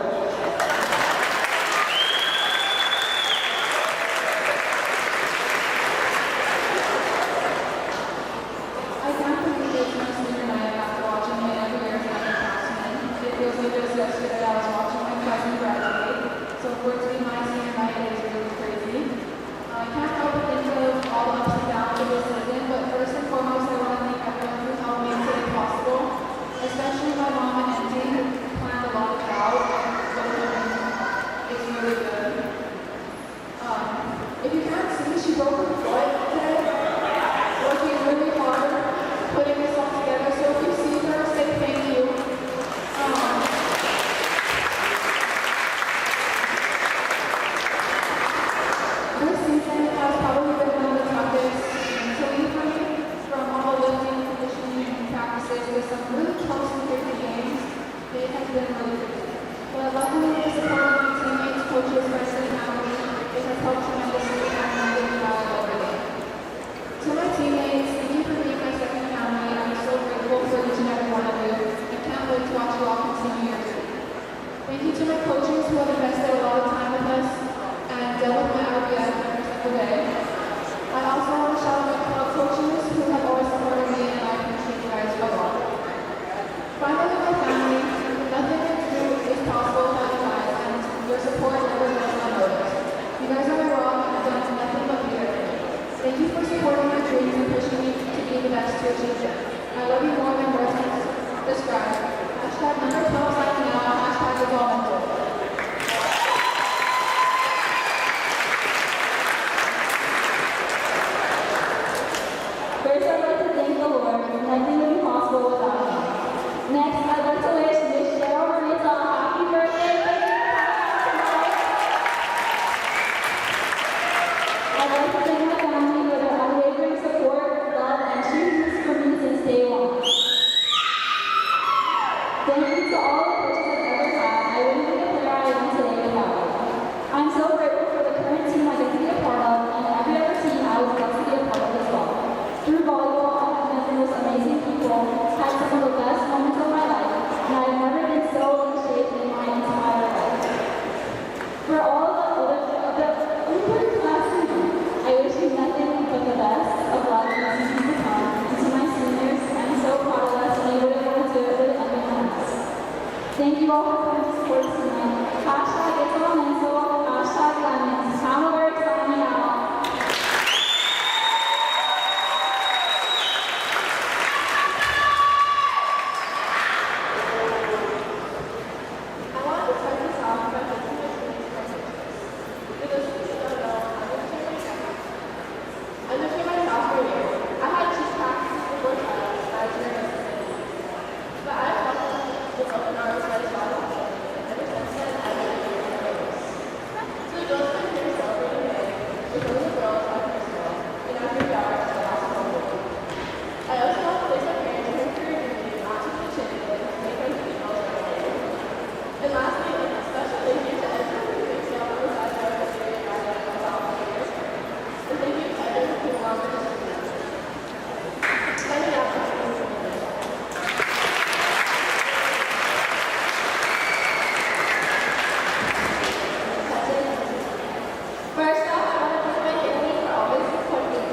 I can't believe it's my senior night after watching my every year for the past 10. It feels like just yesterday I was watching my cousin graduate. So for it to be my senior night, it is really crazy. I can't help but think of all the ups and downs of this season, but first and foremost, I want to thank everyone who helped make today possible, especially my mom and auntie who planned a lot of it out. It's really good. If you can't see, she broke her foot today, working really hard, putting this all together. So if you see her, say thank you. This season has probably been one of the toughest mentally for me, from all the lifting, conditioning, and practices with some really close and tricky games. It has been really crazy. But luckily, with the support of my teammates, coaches, friends, and family, it has helped tremendously, and I'm getting proud every day. To my teammates, thank you for being my second family. I'm so grateful for each and every one of you. I can't wait to watch you all continue your journey. Thank you to my coaches who have invested a lot of time with us and dealt with my RBF every single day. I also want to shout out my club coaches who have always supported me, and I appreciate you guys a lot. Finally, my family, nothing I do is possible without you guys, and your support never goes unnoticed. You guys are my rock, and I've done nothing but be there for me. Thank you for supporting my dreams and pushing me to be the best to achieve them. I love you more than words can describe. Hashtag #12 signing out. Hashtag it's all mental. thank you all for coming to support us tonight. Hashtag it's all mental, hashtag lemons. Now we're signing out. I wanted to start this off by thanking my teammates for their support. For those of you who don't know, I'm entering my sophomore year. I had 2 practices before trials, and I was nervous. But I welcome with open arms by the volleyball team, and ever since then, I've been really nervous. So the girls come here celebrating May, with some of the girls on personal, and after dark, the basketball game. I also want to thank my parents for encouraging me not to be timid and make my females right. And lastly, a special thank you to everyone who makes me on the side of the series by the volleyball players. And thank you to everyone who loves this series. Signing out for First off, I want to thank my family for always supporting me.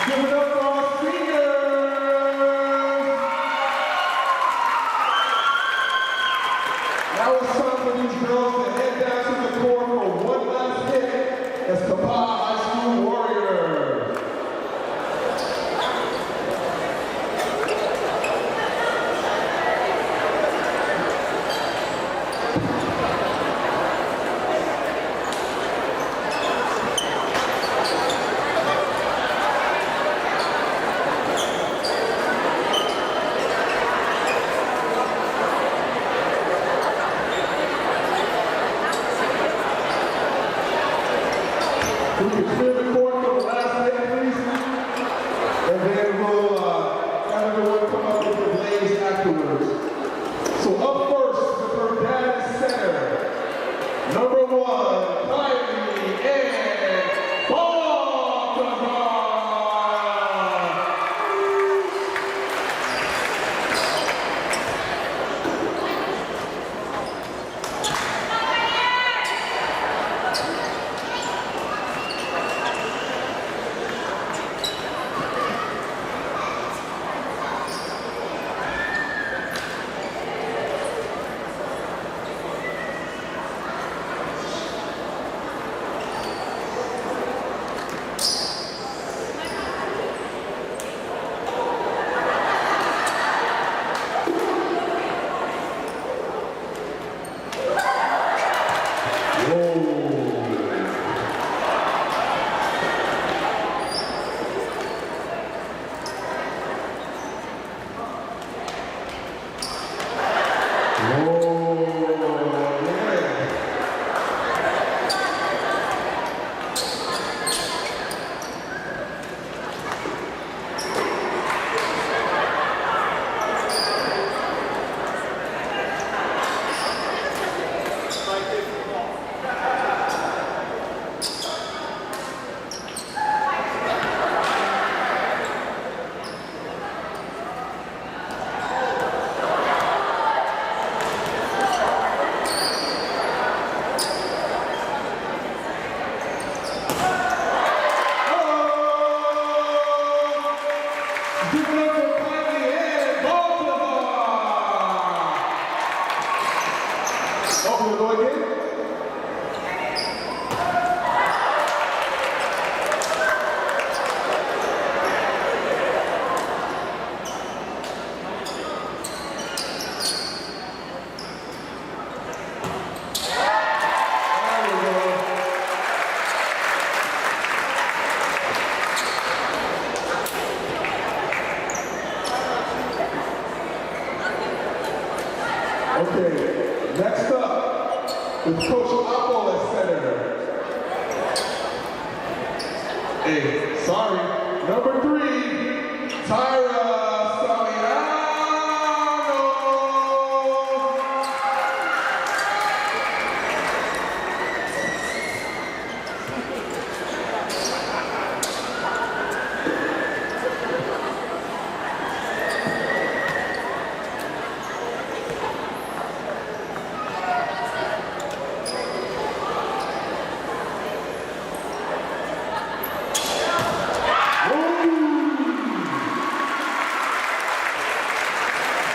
Give it up for our seniors! Now it's time for these girls to head down to the court for one last hit as Kapaa High School Warriors. We can clear the court for the last hit, please. And then we'll have everyone come up with the blaze afterwards. So up first, with her dad is center. Number 1, Kylie and Baltimore. Okay, next up is Coach Apple at center. Hey, sorry, number 3, Tyra Samiano.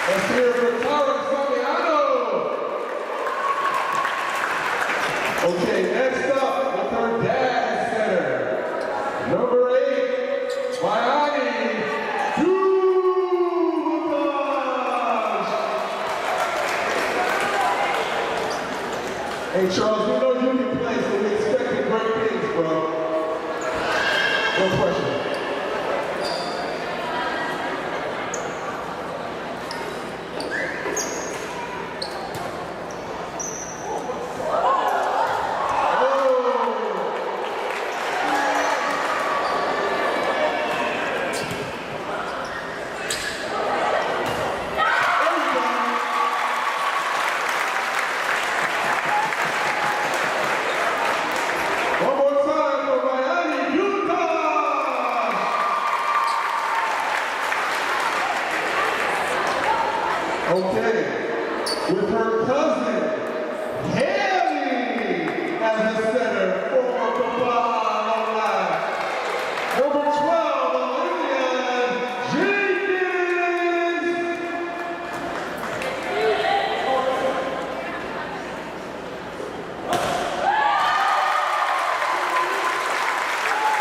Let's hear it for Tyra Samiano. Okay, next up with her dad at center. Number 8, Miami Hey Charles, we know you can play, so we expected great things, bro. No question. One more time for Miami, Utah! Okay, with her cousin, Haley, as the center for Kapaa High. Number 12, Olivia Jenkins!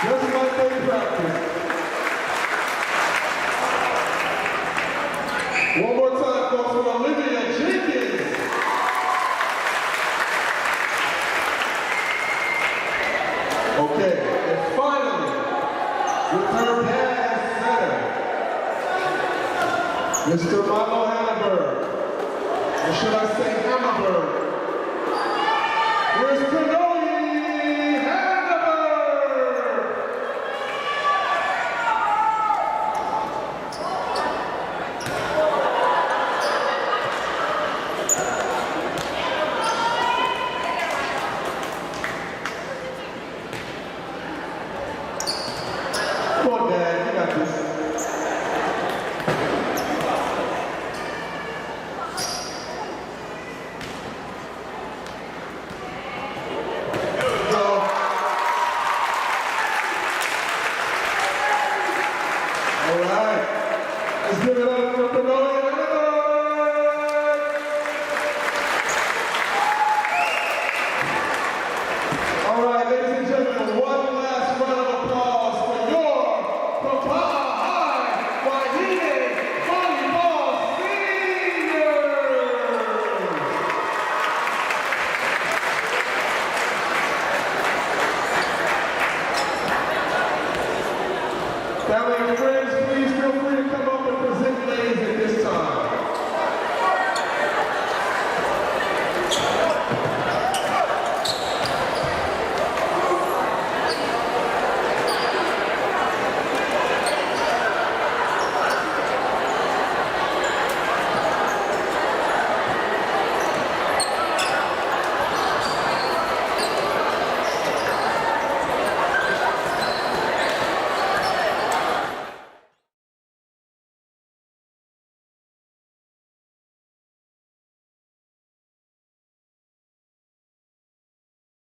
Just like they practice. One more time, folks, for Olivia Jenkins. Okay, and finally, with her dad as center, Mr. Milo Hammerberg. Or should I say Hammerberg? Here's Kano.